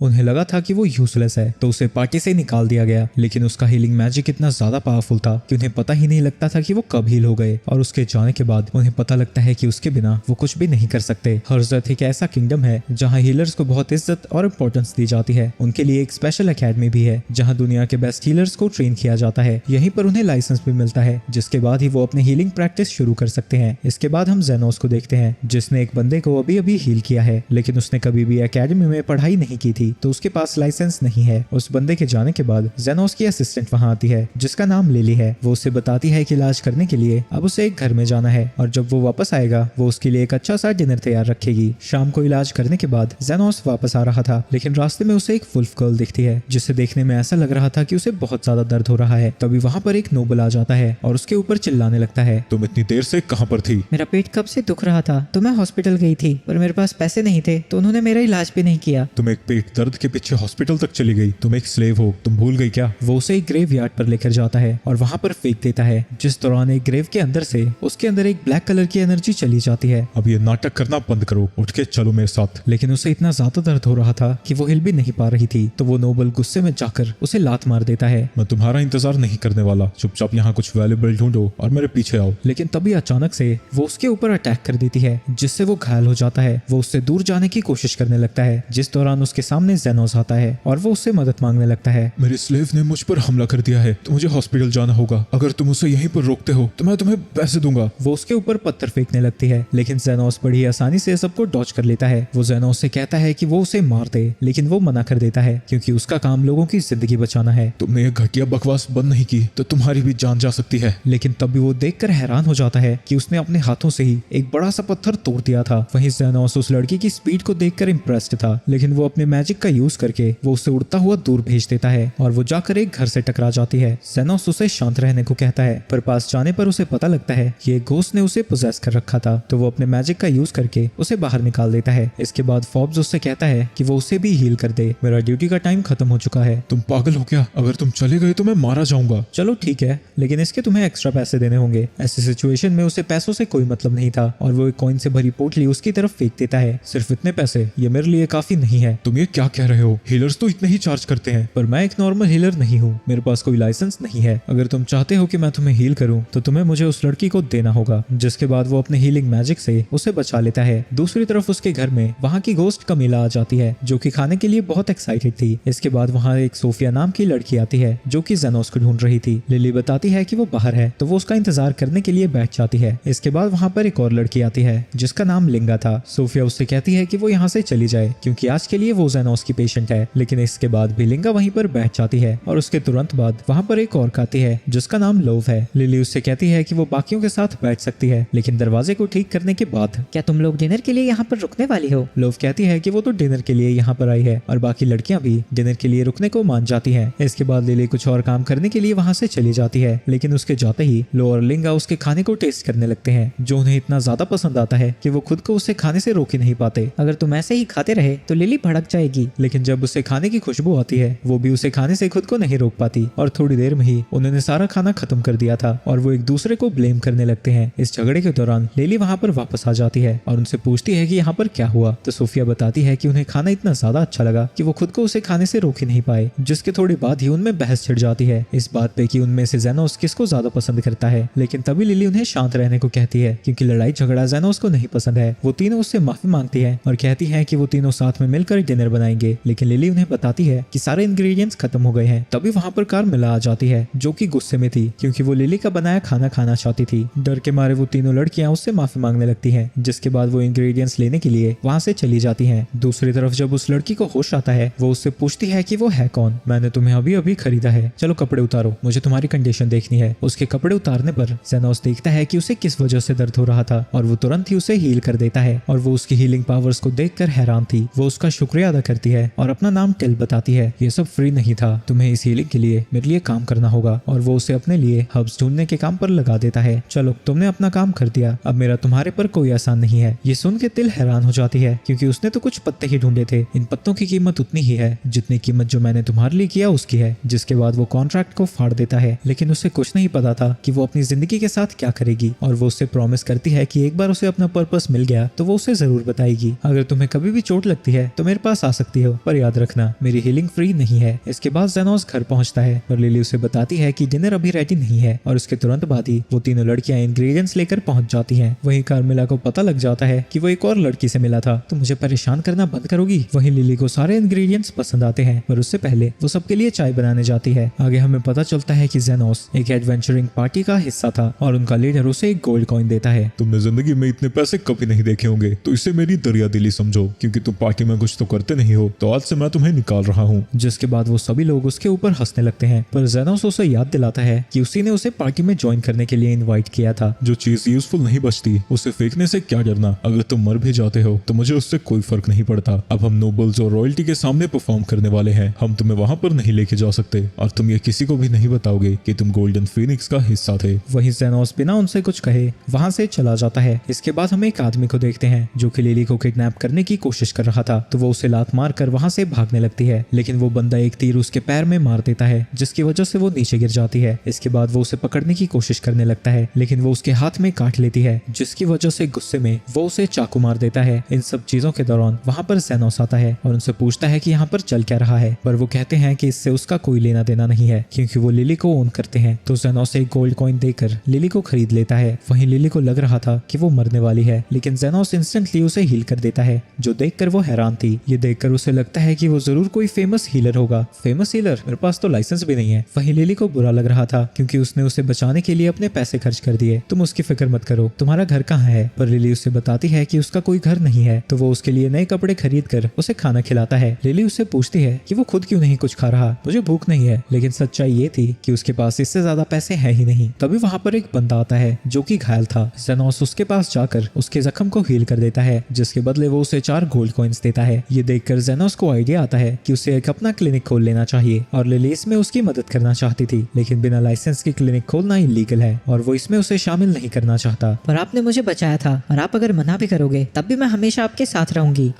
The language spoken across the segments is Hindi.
उन्हें लगा था कि वो यूजलेस है तो उसे पार्टी से निकाल दिया गया, लेकिन उसका हीलिंग मैजिक इतना ज्यादा पावरफुल था कि उन्हें पता ही नहीं लगता था कि वो कब हील हो गए। और उसके जाने के बाद उन्हें पता लगता है कि उसके बिना वो कुछ भी नहीं कर सकते। हर्जत एक ऐसा किंगडम है जहाँ हीलर्स को बहुत इज्जत और इम्पोर्टेंस दी जाती है। उनके लिए एक स्पेशल एकेडमी भी है जहाँ दुनिया के बेस्ट हीलर्स को ट्रेन किया जाता है। यहीं पर उन्हें लाइसेंस भी मिलता है, जिसके बाद ही वो अपने हीलिंग प्रैक्टिस शुरू कर सकते हैं। इसके बाद हम जेनोस को देखते हैं जिसने एक बंदे को अभी अभी हील किया है, लेकिन उसने कभी भी एकेडमी में पढ़ाई नहीं की थी तो उसके पास लाइसेंस नहीं है। उस बंदे के जाने के बाद जेनोस की असिस्टेंट वहाँ आती है जिसका नाम लिली है। वो उसे बताती है कि इलाज करने के लिए अब उसे एक घर में जाना है और जब वो वापस आएगा वो उसके लिए एक अच्छा सा डिनर तैयार रखेगी। शाम को इलाज करने के बाद जेनोस वापस आ रहा था, लेकिन रास्ते में उसे एक वुल्फ गर्ल दिखती है जिसे देखने में ऐसा लग रहा था कि उसे बहुत ज्यादा दर्द हो रहा है। तभी वहाँ पर एक नोबल आ जाता है और उसके ऊपर चिल्लाने लगता है, तुम इतनी देर से कहाँ पर थी? मेरा पेट कब से दुख रहा था तो मैं हॉस्पिटल गई थी, पर मेरे पास पैसे नहीं थे तो उन्होंने मेरा इलाज भी नहीं किया। तुम एक पेट दर्द के पीछे हॉस्पिटल तक चली गई? तुम एक स्लेव हो, तुम भूल गई क्या? वो उसे एक ग्रेव यार्ड पर लेकर जाता है और वहाँ पर फेंक देता है, जिस दौरान एक ग्रेव के अंदर से उसके अंदर एक ब्लैक कलर की एनर्जी चली जाती है। अब ये नाटक करना बंद करो, उठ के चलो मेरे साथ। लेकिन उसे इतना ज्यादा दर्द हो रहा था कि वो हिल भी नहीं पा रही थी, तो वो नोबल गुस्से में जाकर उसे लात मार देता है। मैं तुम्हारा इंतजार नहीं करने वाला, चुपचाप यहाँ कुछ वैल्यूएबल ढूंढो और मेरे पीछे आओ। लेकिन तभी अचानक से वो उसके ऊपर अटैक कर देती है जिससे वो घायल हो जाता है। वो उससे दूर जाने की कोशिश करने लगता है, जिस दौरान उसके सामने जेनोस आता है और वो उससे मदद मांगने लगता है। मेरे स्लेव ने मुझ पर हमला कर दिया है तो मुझे हॉस्पिटल जाना होगा। अगर तुम उसे यहीं पर रोकते हो तो मैं तुम्हें पैसे दूंगा। वो उसके ऊपर पत्थर फेंकने लगती है, लेकिन जेनोस बड़ी आसानी से सबको डॉच कर लेता है। वो जेनोस से कहता है कि वो उसे मार दे, लेकिन वो मना कर देता है क्योंकि उसका काम लोगों की जिंदगी बचाना है। तुमने ये घटिया बकवास बंद नहीं की तो तुम्हारी भी जान जा सकती है। लेकिन तभी वो देखकर हैरान हो जाता है कि उसने अपने हाथों से ही एक बड़ा सा पत्थर तोड़ दिया था। वहीं जेनोस उस लड़की की स्पीड को देखकर इम्प्रेस्ड था, लेकिन वो अपने मैजिक का यूज करके वो उसे उड़ता हुआ दूर भेज देता है और वो जाकर एक घर से टकरा जाती है। जेनोस उसे शांत रहने को कहता है, पर पास जाने पर उसे पता लगता है कि एक घोस्ट ने उसे पोजेस कर रखा था, तो वो अपने मैजिक का यूज करके उसे बाहर निकाल देता है। इसके बाद फॉब्स उससे कहता है कि वो उसे भी हील कर दे, मेरा ड्यूटी का टाइम खत्म हो चुका है। तुम पागल हो क्या? अगर तुम चले गए तो मैं मारा जाऊंगा। चलो ठीक है, लेकिन इसके तुम्हें एक्स्ट्रा पैसे देने होंगे। ऐसी सिचुएशन में उसे पैसों से कोई मतलब नहीं था और वो एक कॉइन से भरी पोटली उसकी तरफ फेंक देता है। सिर्फ इतने पैसे ये मेरे लिए काफी नहीं है। तुम ये क्या कह रहे हो? हीलर्स तो इतने ही चार्ज करते हैं। पर मैं एक नॉर्मल हीलर नहीं हूँ, मेरे पास कोई लाइसेंस नहीं है। अगर तुम चाहते हो कि मैं तुम्हें हील करूँ तो तुम्हें मुझे उस लड़की को देना होगा। जिसके बाद वो अपने हीलिंग मैजिक से उसे बचा लेता है। दूसरी तरफ उसके घर में वहाँ की घोस्ट कमीला आ जाती है जो कि खाने के लिए बहुत एक्साइटेड थी। इसके बाद वहाँ एक सोफिया नाम की लड़की आती है जो कि जेनोस को ढूंढ रही थी। लिली बताती है कि वो बाहर है तो वो उसका इंतजार करने के लिए बैठ जाती है। इसके बाद वहाँ पर एक और लड़की आती है जिसका नाम लिंगा था। सोफिया उससे कहती है कि वो यहाँ से चली जाए क्योंकि आज के लिए वो जेनोस की पेशेंट है, लेकिन इसके बाद भी लिंगा वहीं पर बैठ जाती है और उसके तुरंत बाद वहाँ पर एक और आती है जिसका नाम लोव है। लिली उससे कहती है कि वो बाकियों के साथ बैठ सकती है, लेकिन दरवाजे को ठीक करने के बाद। क्या तुम लोग डिनर के लिए यहाँ पर रुकने वाली हो? लोव कहती है कि वो तो डिनर के लिए यहाँ पर आई है और बाकी लड़कियां भी डिनर के लिए रुकने को मान जाती हैं। इसके बाद लिली कुछ और काम करने के लिए वहाँ से चली जाती है, लेकिन उसके जाते ही लो और लिंगा उसके खाने को टेस्ट करने लगते हैं जो उन्हें इतना ज्यादा पसंद आता है कि वो खुद को उसे खाने से रोक ही नहीं पाते। अगर तुम ऐसे ही खाते रहे तो लिली भड़क जाएगी। लेकिन जब उसे खाने की खुशबू आती है वो भी उसे खाने से खुद को नहीं रोक पाती और थोड़ी देर में ही उन्होंने सारा खाना खत्म कर दिया था और वो एक दूसरे को ब्लेम करने लगते हैं। इस झगड़े के दौरान लिली वहाँ पर वापस आ जाती है और उनसे पूछती है कि यहाँ पर क्या हुआ, तो सोफिया बताती है कि उन्हें खाना इतना ज्यादा अच्छा लगा कि वो खुद को उसे खाने से रोक ही नहीं पाए, जिसके थोड़ी बाद ही उनमें बहस छिड़ जाती है इस बात पे कि उनमें से जेनोस किसको ज्यादा पसंद करता है। लेकिन तभी लिली उन्हें शांत रहने को कहती है क्योंकि लड़ाई झगड़ा जेनोस को नहीं पसंद है। वो तीनों उससे माफी मांगती है और कहती है कि वो तीनों साथ में मिलकर डिनर बनाएंगे, लेकिन लिली उन्हें बताती है कि सारे इंग्रेडिएंट्स खत्म हो गए हैं। तभी वहाँ पर कार्मेला आ जाती है जो कि गुस्से में थी क्योंकि वो लिली का बनाया खाना खाना चाहती थी। डर के मारे वो तीनों लड़कियां उससे माफी मांगने लगती हैं, जिसके बाद वो इंग्रेडिएंट्स लेने के लिए वहाँ से चली जाती हैं। दूसरी तरफ जब उस लड़की को होश आता है वो उससे पूछती है कि वो है कौन। मैंने तुम्हें अभी अभी खरीदा है, चलो कपड़े उतारो, मुझे तुम्हारी कंडीशन देखनी है। उसके कपड़े उतारने पर जेनोस देखता है कि उसे किस वजह से दर्द हो रहा था और वो तुरंत ही उसे हील कर देता है और वो उसकी हीलिंग पावर्स को देखकर हैरान थी। वो उसका शुक्रिया अदा करती है और अपना नाम टेल बताती है। ये सब फ्री नहीं था, तुम्हें इस हीलिंग के लिए मेरे लिए काम करना होगा और वो उसे अपने लिए हर्ब्स ढूंढने के काम पर लगा देता है। चलो तुमने अपना काम कर दिया, अब मेरा तुम्हारे पर कोई एहसान नहीं है। ये सुन के तिल हैरान हो जाती है क्योंकि उसने तो कुछ पत्ते ही ढूंढे थे, इन पत्तों की कीमत उतनी ही है जितनी कीमत जो मैंने तुम्हारे लिए किया उसकी है। जिसके बाद वो कॉन्ट्रैक्ट को फाड़ देता है, लेकिन उसे कुछ नहीं पता था कि वो अपनी जिंदगी के साथ क्या करेगी और वो उससे प्रॉमिस करती है कि एक बार उसे अपना पर्पस मिल गया तो वो उसे जरूर बताएगी। अगर तुम्हें कभी भी चोट लगती है तो मेरे पास आ सकती सकती हो, पर याद रखना मेरी हीलिंग फ्री नहीं है। इसके बाद जेनोस घर पहुंचता है और लिली उसे बताती है कि डिनर अभी रेडी नहीं है और उसके तुरंत बाद ही वो तीनों लड़कियां इंग्रेडिएंट्स लेकर पहुंच जाती हैं। वहीं कार्मेला को पता लग जाता है कि वो एक और लड़की से मिला था, तो मुझे परेशान करना बंद करोगी। वहीं लिली को सारे इंग्रेडिएंट्स पसंद आते हैं, पर उससे पहले वो सबके लिए चाय बनाने जाती है। आगे हमें पता चलता है कि जेनोस एक एडवेंचरिंग पार्टी का हिस्सा था और उनका लीडर उसे एक गोल्ड कॉइन देता है। तुमने जिंदगी में इतने पैसे कभी नहीं देखे होंगे, तो इसे मेरी दरिया दिली समझो, क्योंकि तुम पार्टी में कुछ तो करते नहीं हो, तो आज से मैं तुम्हें निकाल रहा हूँ। जिसके बाद वो सभी लोग उसके ऊपर हंसने लगते हैं, पर जेनोस उसे याद दिलाता है कि उसी ने उसे पार्टी में ज्वाइन करने के लिए इनवाइट किया था। जो चीज यूजफुल नहीं बचती उसे फेंकने से क्या डरना, अगर तुम मर भी जाते हो तो मुझे उससे कोई फर्क नहीं पड़ता। अब हम नोबल्स और रॉयल्टी के सामने परफॉर्म करने वाले हैं, हम तुम्हें वहाँ पर नहीं लेके जा सकते और तुम ये किसी को भी नहीं बताओगे कि तुम गोल्डन फीनिक्स का हिस्सा थे। वहीं जेनोस बिना उनसे कुछ कहे वहां से चला जाता है। इसके बाद हम एक आदमी को देखते हैं जो कि लिली को किडनैप करने की कोशिश कर रहा था, तो वो उसे लात मार कर वहां से भागने लगती है, लेकिन वो बंदा एक तीर उसके पैर में मार देता है, जिसकी वजह से वो नीचे गिर जाती है। इसके बाद वो उसे पकड़ने की कोशिश करने लगता है, लेकिन वो उसके हाथ में काट लेती है, जिसकी वजह से गुस्से में वो उसे चाकू मार देता है। इन सब चीजों के दौरान वहां पर जेनोस आता है और उनसे पूछता है कि यहाँ पर चल क्या रहा है, पर वो कहते हैं कि इससे उसका कोई लेना देना नहीं है, क्योंकि वो लिली को ओन करते हैं। तो जेनोस एक गोल्ड कॉइन देकर लिली को खरीद लेता है। वहीं लिली को लग रहा था कि वो मरने वाली है, लेकिन जेनोस इंस्टेंटली उसे हील कर देता है, जो देखकर वो हैरान थी। ये देखकर उसे लगता है कि वो जरूर कोई फेमस हीलर होगा। Famous healer? मेरे पास तो लाइसेंस भी नहीं है। वहीं लिली को बुरा लग रहा था क्योंकि उसने उसे बचाने के लिए अपने पैसे खर्च कर दिए। तुम उसकी फिक्र मत करो, तुम्हारा घर कहाँ है? पर लिली उससे बताती है कि उसका कोई घर नहीं है, तो वो उसके लिए नए कपड़े खरीद कर उसे खाना खिलाता है। लिली उससे पूछती है कि वो खुद क्यों नहीं कुछ खा रहा, मुझे भूख नहीं है, लेकिन सच्चाई ये थी कि उसके पास इससे ज्यादा पैसे है ही नहीं। तभी वहाँ पर एक बंदा आता है जो कि घायल था। जेनोस उसके पास जाकर उसके जख्म को हील कर देता है, जिसके बदले वो उसे 4 गोल्ड कॉइन्स देता है। ये देखकर जेनोस को आइडिया आता है कि उसे एक अपना क्लिनिक खोल लेना चाहिए और लिली इसमें उसकी मदद करना चाहती थी, लेकिन बिना लाइसेंस की क्लिनिक खोलना इलीगल है और वो इसमें उसे शामिल नहीं करना चाहता। पर आपने मुझे बचाया था और आप अगर मना भी करोगे तब भी मैं हमेशा आपके साथ रहूंगी।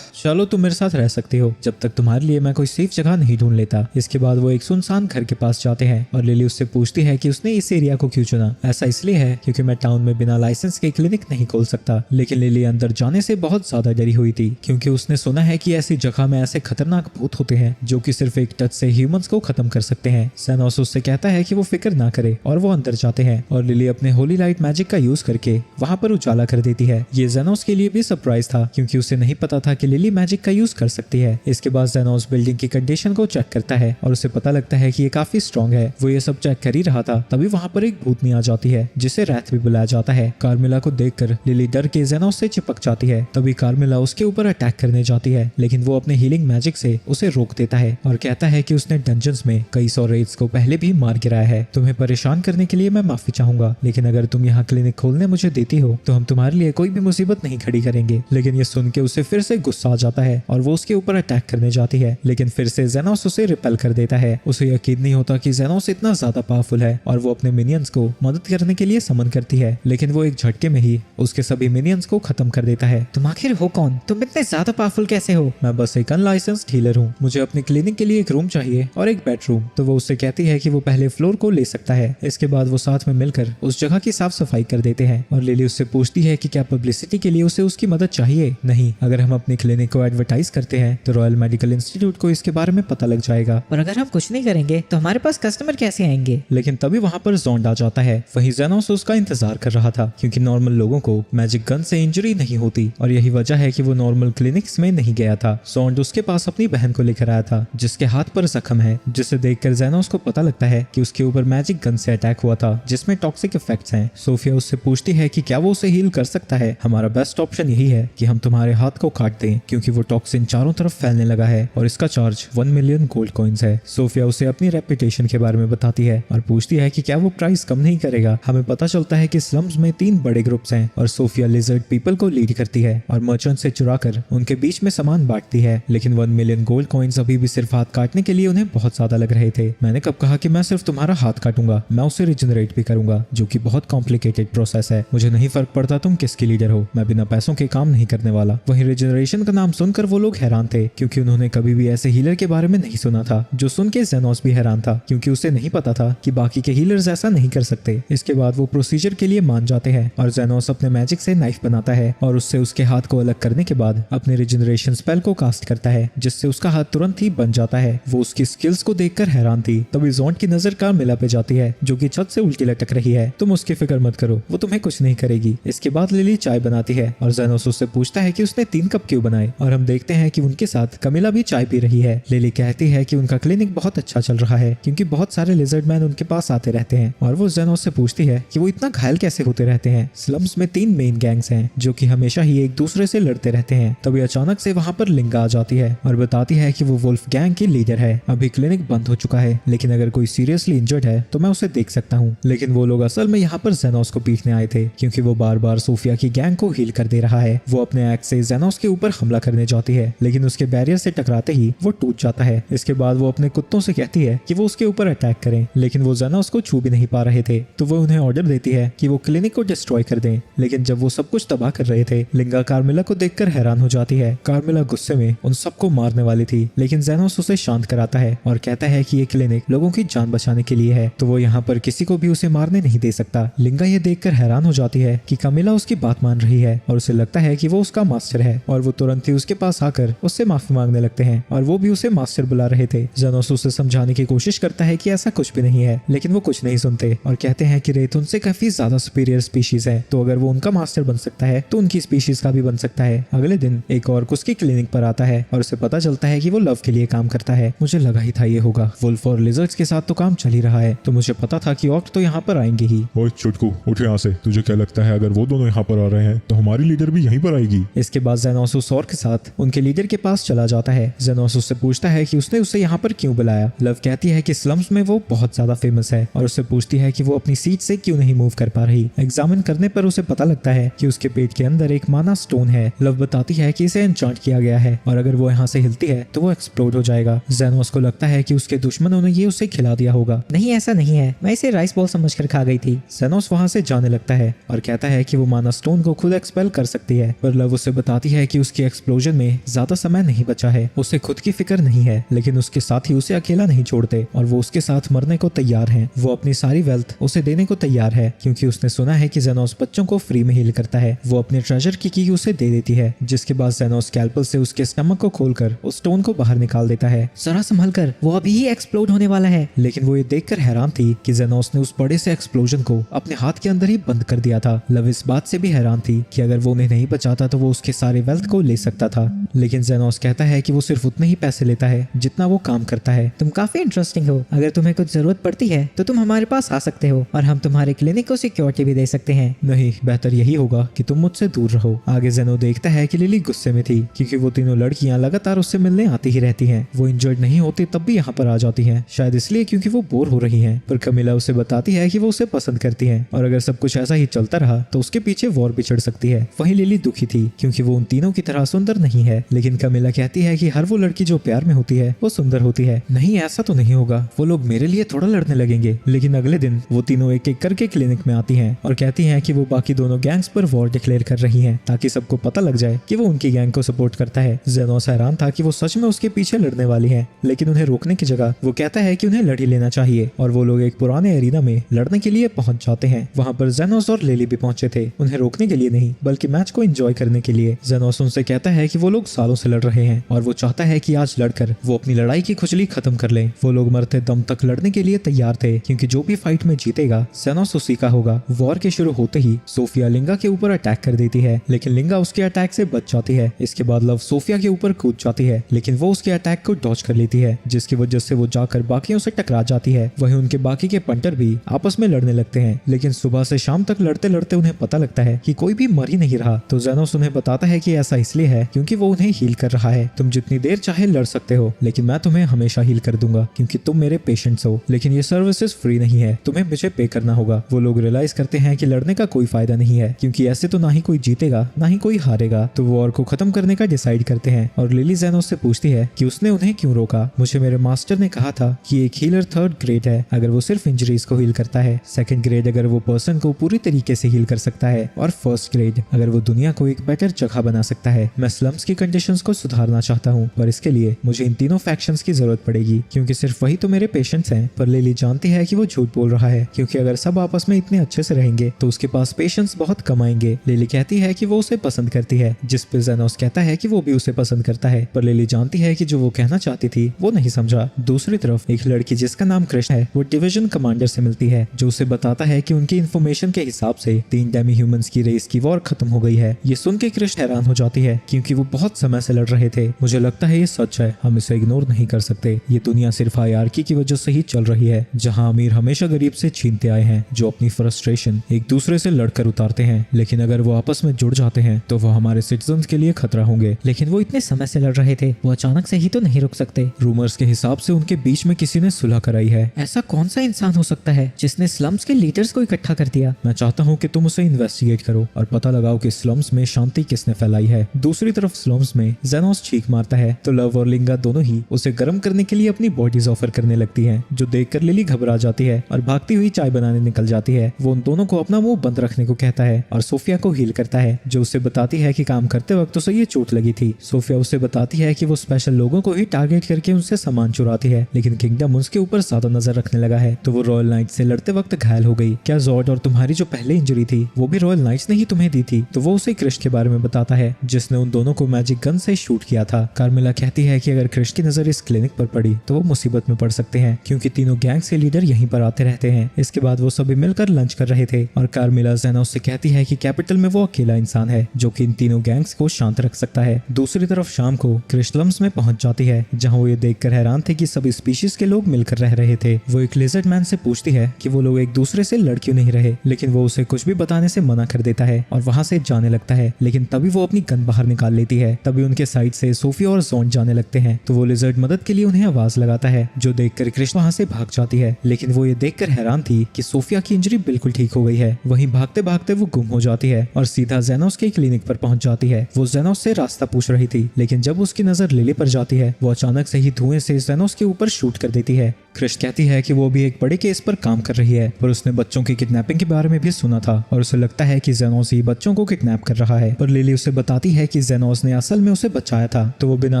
चलो तुम मेरे साथ रह सकते हो, जब तक तुम्हारे लिए मैं कोई सेफ जगह नहीं ढूंढ लेता। इसके बाद वो एक सुनसान घर के पास जाते हैं और लिली उससे पूछती है कि उसने इस एरिया को क्यों चुना। ऐसा इसलिए है क्योंकि मैं टाउन में बिना लाइसेंस के क्लिनिक नहीं खोल सकता। लेकिन लिली अंदर जाने से बहुत ज्यादा डरी हुई थी, क्योंकि उसने सुना है कि ऐसी जगह में ऐसे खतरनाक भूत होते हैं जो कि सिर्फ एक टच से ह्यूमंस को खत्म कर सकते हैं। जेनोस उससे कहता है कि वो फिक्र ना करे और वो अंदर जाते हैं और लिली अपने होली लाइट मैजिक का यूज करके वहां पर उजाला कर देती है। ये जेनोस के लिए भी सरप्राइज था, क्योंकि उसे नहीं पता था कि लिली मैजिक का यूज कर सकती है। इसके बाद जेनोस बिल्डिंग की कंडीशन को चेक करता है और उसे पता लगता है कि ये काफी स्ट्रॉन्ग है। वो ये सब चेक कर ही रहा था, तभी वहां पर एक भूतनी आ जाती है जिसे रैथ भी बुलाया जाता है। कार्मेला को देखकर लिली डर के जेनोस से चिपक जाती है। तभी कार्मेला उसके ऊपर अटैक करने जाती है, लेकिन वो अपने हीलिंग मैजिक से उसे रोक देता है और कहता है कि उसने डंजन्स में कई सौ रेड्स को पहले भी मार गिराया है। तुम्हें परेशान करने के लिए मैं माफी चाहूंगा, लेकिन अगर तुम यहाँ क्लिनिक खोलने मुझे देती हो तो हम तुम्हारे लिए कोई भी मुसीबत नहीं खड़ी करेंगे। लेकिन ये सुन के उसे फिर से गुस्सा आ जाता है और वो उसके ऊपर अटैक करने जाती है, लेकिन फिर से जेनोस उसे रिपेल कर देता है। उसे यकीन नहीं होता कि जेनोस इतना ज्यादा पावरफुल है और वो अपने मिनियंस को मदद करने के लिए समन करती है, लेकिन वो एक झटके में ही उसके सभी मिनियंस को खत्म कर देता है। तुम आखिर हो कौन? तुम इतने ज्यादा पावरफुल कैसे हो? मैं बस एक अनलाइसेंस्ड हीलर हूँ, मुझे अपनी क्लिनिक के लिए एक रूम चाहिए और एक बेडरूम। तो वो उससे कहती है कि वो पहले फ्लोर को ले सकता है। इसके बाद वो साथ में मिलकर उस जगह की साफ सफाई कर देते हैं और लिली उससे पूछती है कि क्या पब्लिसिटी के लिए उसे उसकी मदद चाहिए। नहीं, अगर हम अपनी क्लिनिक को एडवर्टाइज करते हैं तो रॉयल मेडिकल इंस्टीट्यूट को इसके बारे में पता लग जाएगा, और अगर हम कुछ नहीं करेंगे तो हमारे पास कस्टमर कैसे आएंगे? लेकिन तभी वहां पर जोंड आ जाता है। वहीं जेनोस उसका इंतजार कर रहा था, क्योंकि नॉर्मल लोगों को मैजिक गन से इंजरी नहीं होती और यही वजह है कि वो नॉर्मल क्लिनिक्स में नहीं गया था। जोंड उसके पास अपनी बहन को लेकर आया था जिसके हाथ पर जख्म है, जिसे देखकर जेनोस को पता लगता है कि उसके ऊपर मैजिक गन से अटैक हुआ था जिसमें टॉक्सिक इफेक्ट्स हैं। सोफिया उससे पूछती है कि क्या वो उसे हील कर सकता है। हमारा बेस्ट ऑप्शन यही है कि हम तुम्हारे हाथ को काट दें, क्योंकि वो टॉक्सिन चारों तरफ फैलने लगा है और इसका चार्ज 1 मिलियन गोल्ड कॉइन्स है। सोफिया उसे अपनी रेपुटेशन के बारे में बताती है और पूछती है कि क्या वो प्राइस कम नहीं करेगा। हमें पता चलता है कि स्लम्स में 3 बड़े ग्रुप्स हैं और सोफिया लिजर्ड पीपल को लीड करती है और मर्चेंट से चुराकर उनके बीच में सामान बांटती है, लेकिन 1 मिलियन गोल्ड कॉइन्स अभी भी सिर्फ हाथ काटने के लिए उन्हें बहुत ज्यादा लग रहे थे। मैंने कब कहा कि मैं सिर्फ तुम्हारा हाथ काटूंगा, मैं उसे रिजनरेट भी करूंगा, जो कि बहुत कॉम्प्लिकेटेड प्रोसेस है। मुझे नहीं फर्क पड़ता तुम किसकी लीडर हो, मैं बिना पैसों के काम नहीं करने वाला। वहीं रिजनरेशन का नाम सुनकर वो लोग हैरान थे, क्योंकि उन्होंने कभी भी ऐसे हीलर के बारे में नहीं सुना था। जो सुन के जेनोस भी हैरान था, क्योंकि उसे नहीं पता था कि बाकी के हीलर्स ऐसा नहीं कर सकते। इसके बाद वो प्रोसीजर के लिए मान जाते हैं और जेनोस अपने मैजिक से नाइफ बनाता है और उससे उसके हाथ को अलग करने के बाद अपने रिजनरेशन स्पेल को कास्ट करता है जिससे उसका हाथ तुरंत ही बन जाता है। वो उसकी स्किल्स को देखकर हैरान थी। तभी ज़ोंड की नजर कार्मिला पे जाती है जो कि छत से उल्टी लटक रही है। तुम उसकी फिक्र मत करो, वो तुम्हें कुछ नहीं करेगी। इसके बाद लिली चाय बनाती है और जेनोस उससे पूछता है कि उसने 3 कप क्यों बनाए और हम देखते हैं कि उनके साथ कमिला भी चाय पी रही है। लिली कहती है कि उनका क्लिनिक बहुत अच्छा चल रहा है क्योंकि बहुत सारे लिजर्ड मैन उनके पास आते रहते हैं और वो जेनोस से पूछती है कि वो इतना घायल कैसे होते रहते हैं। स्लम्स में 3 मेन गैंग्स हैं जो कि हमेशा ही एक दूसरे से लड़ते रहते हैं। तभी अचानक से वहाँ पर लिंगा आ जाती है और बताती है कि वो वुल्फ गैंग की लीडर है। अभी क्लिनिक बंद हो चुका है लेकिन अगर कोई सीरियसली इंजर्ड है तो मैं उसे देख सकता हूँ। लेकिन वो लोग असल में यहाँ पर जेनोस को पीटने आए थे क्योंकि वो बार बार सोफिया की गैंग को हील कर दे रहा है। वो अपने एक्स से जेनोस के ऊपर हमला करने जाती है लेकिन उसके बैरियर से टकराते ही वो टूट जाता है। इसके बाद वो अपने कुत्तों से कहती है कि वो उसके ऊपर अटैक करें लेकिन वो जेनोस को छू भी नहीं पा रहे थे। तो वो उन्हें ऑर्डर देती है कि वो क्लिनिक को डिस्ट्रॉय कर दें। लेकिन जब वो सब कुछ तबाह कर रहे थे लिंगा कार्मिला को देखकर हैरान हो जाती है। कार्मिला गुस्से में उन सबको मारने वाली थी लेकिन जेनोस उसे शांत कराता है और कहता है कि ये क्लिनिक लोगों की जान बचाने के लिए है तो वो यहाँ पर किसी को भी उसे मारने नहीं दे सकता। लिंगा ये देखकर हैरान हो जाती है कि कमिला उसकी बात मान रही है और उसे लगता है कि वो उसका मास्टर है और वो तुरंत ही उसके पास आकर उससे माफी मांगने लगते हैं और वो भी उसे मास्टर बुला रहे थे। जेनोस उसे समझाने की कोशिश करता है कि ऐसा कुछ भी नहीं है लेकिन वो कुछ नहीं सुनते और कहते हैं कि रेत उनसे काफी ज्यादा सुपीरियर स्पीशीज है तो अगर वो उनका मास्टर बन सकता है तो उनकी स्पीशीज का भी बन सकता है। अगले दिन एक और उसकी क्लिनिक पर आता है और उसे पता चलता है कि वो लव के लिए काम करता है। मुझे लगा ही था ये होगा। वुल्फ और लिजर्ड्स के साथ तो काम चल ही रहा है तो मुझे पता था कि ऑक्ट तो यहाँ पर आएंगे ही। ओए चुटकू उठ यहाँ से। तुझे क्या लगता है अगर वो दोनों यहाँ पर आ रहे हैं तो हमारी लीडर भी यहीं पर आएगी? इसके बाद जेनोस उस और के साथ उनके लीडर के पास चला जाता है। जेनोस उससे पूछता है कि उसने उसे यहाँ पर क्यों बुलाया। लव कहती है कि स्लम्स में वो बहुत ज्यादा फेमस है और उससे पूछती है कि वो अपनी सीट से क्यों नहीं मूव कर पा रही। एग्जामिन करने पर उसे पता लगता है कि उसके पेट के अंदर एक माना स्टोन है। लव बताती है कि इसे एन्चांट किया गया है और अगर वो यहाँ से हिलती है तो वो एक्सप्लोड हो जाएगा। जेनोस को लगता है कि उसके दुश्मनों ने ये उसे खिला दिया होगा। नहीं, ऐसा नहीं है, मैं इसे राइस बॉल समझकर खा गई थी। जेनोस वहाँ से जाने लगता है और कहता है कि वो माना स्टोन को खुद एक्सपेल कर सकती है पर लव उसे बताती है कि उसके एक्सप्लोजन में ज्यादा समय नहीं बचा है। उसे खुद की फिक्र नहीं है लेकिन उसके साथी उसे अकेला नहीं छोड़ते और वो उसके साथ मरने को तैयार हैं। वो अपनी सारी वेल्थ उसे देने को तैयार है क्योंकि उसने सुना है कि जेनोस बच्चों को फ्री में हील करता है। वो अपने ट्रेजर की उसे दे देती है जिसके बाद जेनोस स्कैल्पल से उसके स्टमक को खोलकर उस स्टोन को बाहर निकाल देता है। जरा संभल कर, वो अभी ही एक्सप्लोड होने वाला है। लेकिन वो ये देखकर हैरान थी कि जेनोस ने उस बड़े से एक्सप्लोजन को अपने हाथ के अंदर ही बंद कर दिया था। लव इस बात से भी हैरान थी कि अगर वो उन्हें नहीं बचाता तो वो उसके सारे वेल्थ को ले सकता था। लेकिन जेनोस कहता है कि वो सिर्फ उतने ही पैसे लेता है जितना वो काम करता है। तुम काफी इंटरेस्टिंग हो, अगर तुम्हें कुछ जरूरत पड़ती है तो तुम हमारे पास आ सकते हो और हम तुम्हारे क्लिनिक को सिक्योरिटी भी दे सकते हैं। नहीं, बेहतर यही होगा कि तुम मुझसे दूर रहो। आगे जेनो देखता है कि लिली गुस्से में थी क्योंकि वो तीनों लड़कियां लगातार उससे मिलने आती ही रहती हैं। वो इंजर्ड नहीं होती तब भी यहाँ पर आ जाती हैं, शायद इसलिए क्योंकि वो बोर हो रही हैं। पर कमिला उसे बताती है कि वो उसे पसंद करती है और अगर सब कुछ ऐसा ही चलता रहा तो उसके पीछे वॉर भी चढ़ सकती है। वहीं लिली दुखी थी क्योंकि वो उन तीनों की तरह सुंदर नहीं है। लेकिन कमिला कहती है कि हर वो लड़की जो प्यार में होती है वो सुंदर होती है। नहीं, ऐसा तो नहीं होगा, वो लोग मेरे लिए थोड़ा लड़ने लगेंगे। लेकिन अगले दिन वो तीनों एक एक करके क्लिनिक में आती हैं और कहती हैं कि वो बाकी दोनों गैंग्स पर वॉर डिक्लेयर कर रही हैं ताकि सबको पता लग जाए कि वो उनकी गैंग को सपोर्ट करता है। जेनोस हैरान था कि वो सच में उसके पीछे लड़ने वाली है लेकिन उन्हें रोकने की जगह वो कहता है कि उन्हें लड़ ही लेना चाहिए और वो लोग एक पुराने एरिना में लड़ने के लिए पहुंच जाते हैं। वहाँ पर जेनोस और लिली भी पहुंचे थे, उन्हें रोकने के लिए नहीं बल्कि मैच को एंजॉय करने के लिए। जेनोस उनसे कहता है कि वो लोग सालों से लड़ रहे हैं और वो चाहता है कि आज लड़कर वो अपनी लड़ाई की खुजली खत्म कर ले। वो लोग मरते दम तक लड़ने के लिए तैयार थे क्योंकि जो भी फाइट में जीतेगा जेनोस उसी का होगा। वॉर के शुरू होते ही सोफिया लिंगा के ऊपर अटैक कर देती है लेकिन लिंगा उसके अटैक से बच जाती है। इसके बाद लव सोफिया के ऊपर कूद जाती है लेकिन वो उसके अटैक को डॉज कर लेती है जिसकी वजह से वो जाकर बाकियों से टकरा जाती है। वहीं उनके बाकी के पंटर भी आपस में लड़ने लगते हैं लेकिन सुबह से शाम तक लड़ते लड़ते उन्हें पता लगता है कि कोई भी मर ही नहीं रहा। तो जेनोस उन्हें बताता है कि ऐसा इसलिए है क्योंकि वो उन्हें हील कर रहा है। तुम जितनी देर चाहे लड़ सकते हो लेकिन मैं तुम्हें हमेशा हील कर दूंगा क्योंकि तुम मेरे पेशेंट्स हो। लेकिन ये सर्विसेज फ्री नहीं है, तुम्हें मुझे पे करना होगा। वो लोग रियलाइज करते हैं कि लड़ने का कोई फायदा नहीं है क्योंकि ऐसे तो ना ही कोई जीतेगा ना ही कोई हारेगा। तो वो वॉर को खत्म करने का डिसाइड करते हैं और लिली जेनोस से पूछती है कि उसने उन्हें क्यों रोका। मुझे मेरे मास्टर ने कहा था कि एक हीलर 3rd ग्रेड है अगर वो सिर्फ इंजरीज को हील करता है, 2nd ग्रेड अगर वो पर्सन को पूरी तरीके से हील कर सकता है और 1st ग्रेड अगर वो दुनिया को एक बेटर जगह बना सकता है। मैं स्लम्स की कंडीशंस को सुधारना चाहता हूँ पर इसके लिए मुझे इन तीनों फैक्शंस की जरूरत पड़ेगी क्योंकि सिर्फ वही तो मेरे पेशेंट्स हैं। पर लिली जानती है कि वो झूठ बोल रहा है क्योंकि अगर सब आपस में इतने अच्छे से रहेंगे तो उसके पास पेशेंट्स बहुत कम आएंगे। लिली कहती है कि वो उसे पसंद करती है जिस पे जेनोस कहता है कि वो भी उसे उसे पसंद करता है, पर लिली जानती है कि जो वो कहना चाहती थी वो नहीं समझा। दूसरी तरफ एक लड़की जिसका नाम कृष्ण है वो डिवीजन कमांडर से मिलती है, जो उसे बताता है कि उनकी इन्फॉर्मेशन के हिसाब से 3 डेमी ह्यूमंस की रेस की वॉर खत्म हो गई है। ये सुन के कृष्ण हैरान हो जाती है क्योंकि वो बहुत समय से लड़ रहे थे। मुझे लगता है ये सच है, हम इसे इग्नोर नहीं कर सकते। ये दुनिया सिर्फ हायरार्की की वजह से ही चल रही है, जहाँ अमीर हमेशा गरीब से छीनते आए हैं, जो अपनी फ्रस्ट्रेशन एक दूसरे से लड़कर उतारते हैं। लेकिन अगर वो आपस में जुड़ जाते हैं तो वो हमारे सिटीजन्स के लिए खतरा होंगे। लेकिन वो इतने समय से लड़ रहे थे, वो अचानक से ही तो नहीं रुक सकते। रूमर्स के हिसाब से उनके बीच में किसी ने सुलह कराई है। ऐसा कौन सा इंसान हो सकता है जिसने स्लम्स के लीडर्स को इकट्ठा कर दिया? मैं चाहता हूँ कि तुम उसे इन्वेस्टिगेट करो और पता लगाओ कि स्लम्स में शांति किसने फैलाई है। दूसरी तरफ स्लम्स में जेनोस चीख मारता है तो लव और लिंगा दोनों ही उसे गर्म करने के लिए अपनी बॉडीज ऑफर करने लगती हैं, जो देखकर लिली घबरा जाती है और भागती हुई चाय बनाने निकल जाती है। वो उन दोनों को अपना मुंह बंद रखने को कहता है और सोफिया को हील करता है, जो उसे बताती है कि काम करते वक्त उसे ये चोट लगी थी। सोफिया उसे बताती है कि वो स्पेशल लोगों को ही टारगेट करके उनसे सामान चुराती है, लेकिन किंगडम उसके ऊपर ज्यादा नजर रखने लगा है, तो वो रॉयल नाइट से लड़ते वक्त घायल हो गई। क्या जॉर्ड और तुम्हारी जो पहले इंजरी थी वो भी रॉयल नाइट्स ने ही तुम्हें दी थी? तो वो उसे कृष्ण के बारे में बताता है जिसने उन दोनों को मैजिक गन से शूट किया था। कार्मेला कहती है कि अगर कृष्ण की नजर इस क्लिनिक पर पड़ी तो वो मुसीबत में पड़ सकते हैं, क्योंकि तीनों गैंग्स के लीडर यहीं पर आते रहते हैं। इसके बाद वो सभी मिलकर लंच कर रहे थे और कार्मेला जेनोस से कहती है कि कैपिटल में वो अकेला इंसान है जो कि इन तीनों गैंग्स को शांत रख सकता है। दूसरी तरफ शाम को क्रिस्टलम्स में पहुंच जाती है, जहां वो ये देखकर हैरान थे कि सभी स्पीशीज के लोग मिलकर रह रहे थे। वो एक लिजर्ड मैन से पूछती है कि वो लोग एक दूसरे से लड़ क्यों नहीं रहे, लेकिन वो उसे कुछ भी बताने से मना कर देता है और वहां से जाने लगता है। लेकिन तभी वो अपनी गन बाहर निकाल लेती है। तभी उनके साइड से सोफिया और जोन जाने लगते हैं, तो वो लिजर्ड मदद के लिए उन्हें आवाज लगाता है, जो देखकर कृष्ण वहां से भाग जाती है। लेकिन वो ये देखकर हैरान थी कि सोफिया की इंजरी बिल्कुल ठीक हो गई है। वहीं भागते भागते वो गुम हो जाती है और सीधा जेनोस के क्लिनिक पर पहुंच जाती है। वो जेनोस से रास्ता पूछ रही थी, लेकिन जब उसकी नजर लिली पर जाती है वो अचानक से ही धुएं से जेनोस के ऊपर शूट कर देती है। कृष्ण कहती है कि वो भी एक बड़े केस पर काम कर रही है, पर उसने बच्चों की किडनैपिंग के बारे में भी सुना था और उसे लगता है कि जेनोस ही बच्चों को किडनैप कर रहा है। पर लिली उसे बताती है कि जेनोस ने असल में उसे बचाया था, तो वो बिना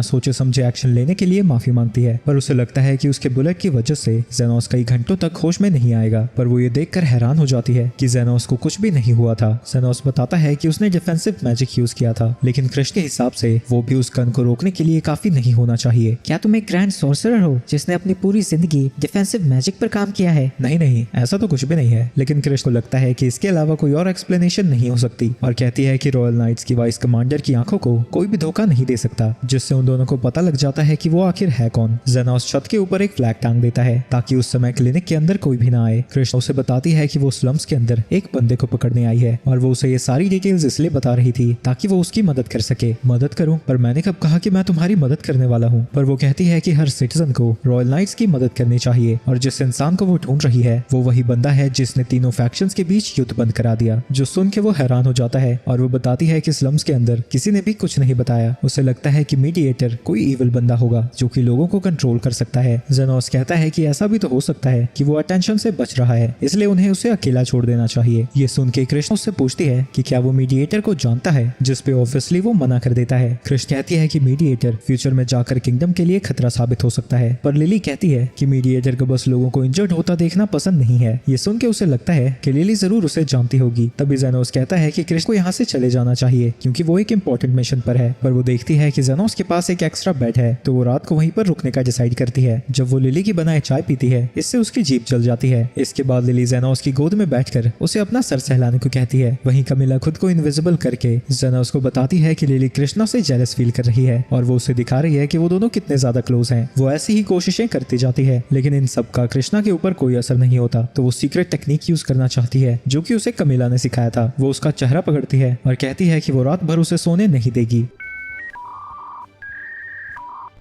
सोचे समझे एक्शन लेने के लिए माफी मांगती है। पर उसे लगता है कि उसके बुलेट की वजह से जेनोस कई घंटों तक होश में नहीं आएगा। पर वो ये देखकर हैरान हो जाती है कि जेनोस को कुछ भी नहीं हुआ था। जेनोस बताता है कि उसने डिफेंसिव मैजिक यूज किया था, लेकिन कृष्ण के हिसाब से वो भी उस गन को रोकने के लिए काफी नहीं होना चाहिए। क्या तुम एक ग्रैंड सॉर्सरर हो जिसने अपनी पूरी जिंदगी डिफेंसिव मैजिक पर काम किया है? नहीं, ऐसा तो कुछ भी नहीं है, लेकिन कृष्ण को लगता है कि इसके अलावा कोई और एक्सप्लेनेशन नहीं हो सकती और कहती है कि रॉयल नाइट्स की वाइस कमांडर की आंखों को कोई भी धोखा नहीं दे सकता, जिससे उन दोनों को पता लग जाता है कि वो आखिर है कौन। जेनोस छत के ऊपर एक फ्लैग टांग देता है ताकि उस समय क्लिनिक के अंदर कोई भी ना आए। कृष्ण उसे बताती है कि वो स्लम्स के अंदर एक बंदे को पकड़ने आई है और वो उसे ये सारी डिटेल्स इसलिए बता रही थी ताकि वो उसकी मदद कर सके। मदद करूं? पर मैंने कब कहा कि मैं तुम्हारी मदद करने वाला हूं? पर वो कहती है कि हर सिटीजन को रॉयल नाइट्स की मदद करनी चाहिए और जिस इंसान को वो ढूंढ रही है वो वही बंदा है जिसने तीनों फैक्शंस के बीच युद्ध बंद करा दिया। जो सुन के वो हैरान हो जाता है और वो बताती है कि स्लम्स के अंदर किसी ने भी कुछ नहीं बताया। उसे लगता है कि मीडिएटर कोई इविल बंदा होगा जो कि लोगों को कंट्रोल कर सकता है। जेनोस कहता है कि ऐसा भी तो हो सकता है कि वो अटेंशन से बच रहा है, इसलिए उन्हें उसे अकेला छोड़ देना चाहिए। ये सुन के कृष्ण उससे पूछती है कि क्या वो मीडिएटर को जानता है, जिस पे ऑब्वियसली वो मना कर देता है। कृष्ण कहती है कि मीडिएटर फ्यूचर में जाकर किंगडम के लिए खतरा साबित हो सकता है, पर लिली कहती है कि मीडिएटर को बस लोगों को इंजर्ड होता देखना पसंद नहीं है। ये सुन के उसे लगता है कि लिली जरूर उसे जानती होगी। तभी जेनोस कहता है कि कृष्ण को यहाँ से चले जाना चाहिए क्योंकि वो एक इम्पोर्टेंट मिशन पर है। पर वो देखती है कि जेनोस के पास एक एक्स्ट्रा बेड है, तो वो रात को वहीं पर रुकने का डिसाइड करती है। जब वो लिली की बनाए चाय पीती है, इससे उसकी जीभ जल जाती है। इसके बाद लिली जेनोस की गोद में बैठकर उसे अपना सर सहलाने को कहती है। वहीं कमिला खुद को इनविजिबल करके जेनोस को बताती है कि लिली कृष्णा से जेलस फील कर रही है और वो उसे दिखा रही है कि वो दोनों कितने ज्यादा क्लोज हैं। वो ऐसी ही कोशिशें करती जाती है, लेकिन इन सब का कृष्णा के ऊपर कोई असर नहीं होता। तो वो सीक्रेट टेक्निक यूज करना चाहती है जो कि उसे कमिला ने सिखाया था। वो उसका चेहरा पकड़ती है और कहती है कि वो रात भर उसे सोने नहीं देगी।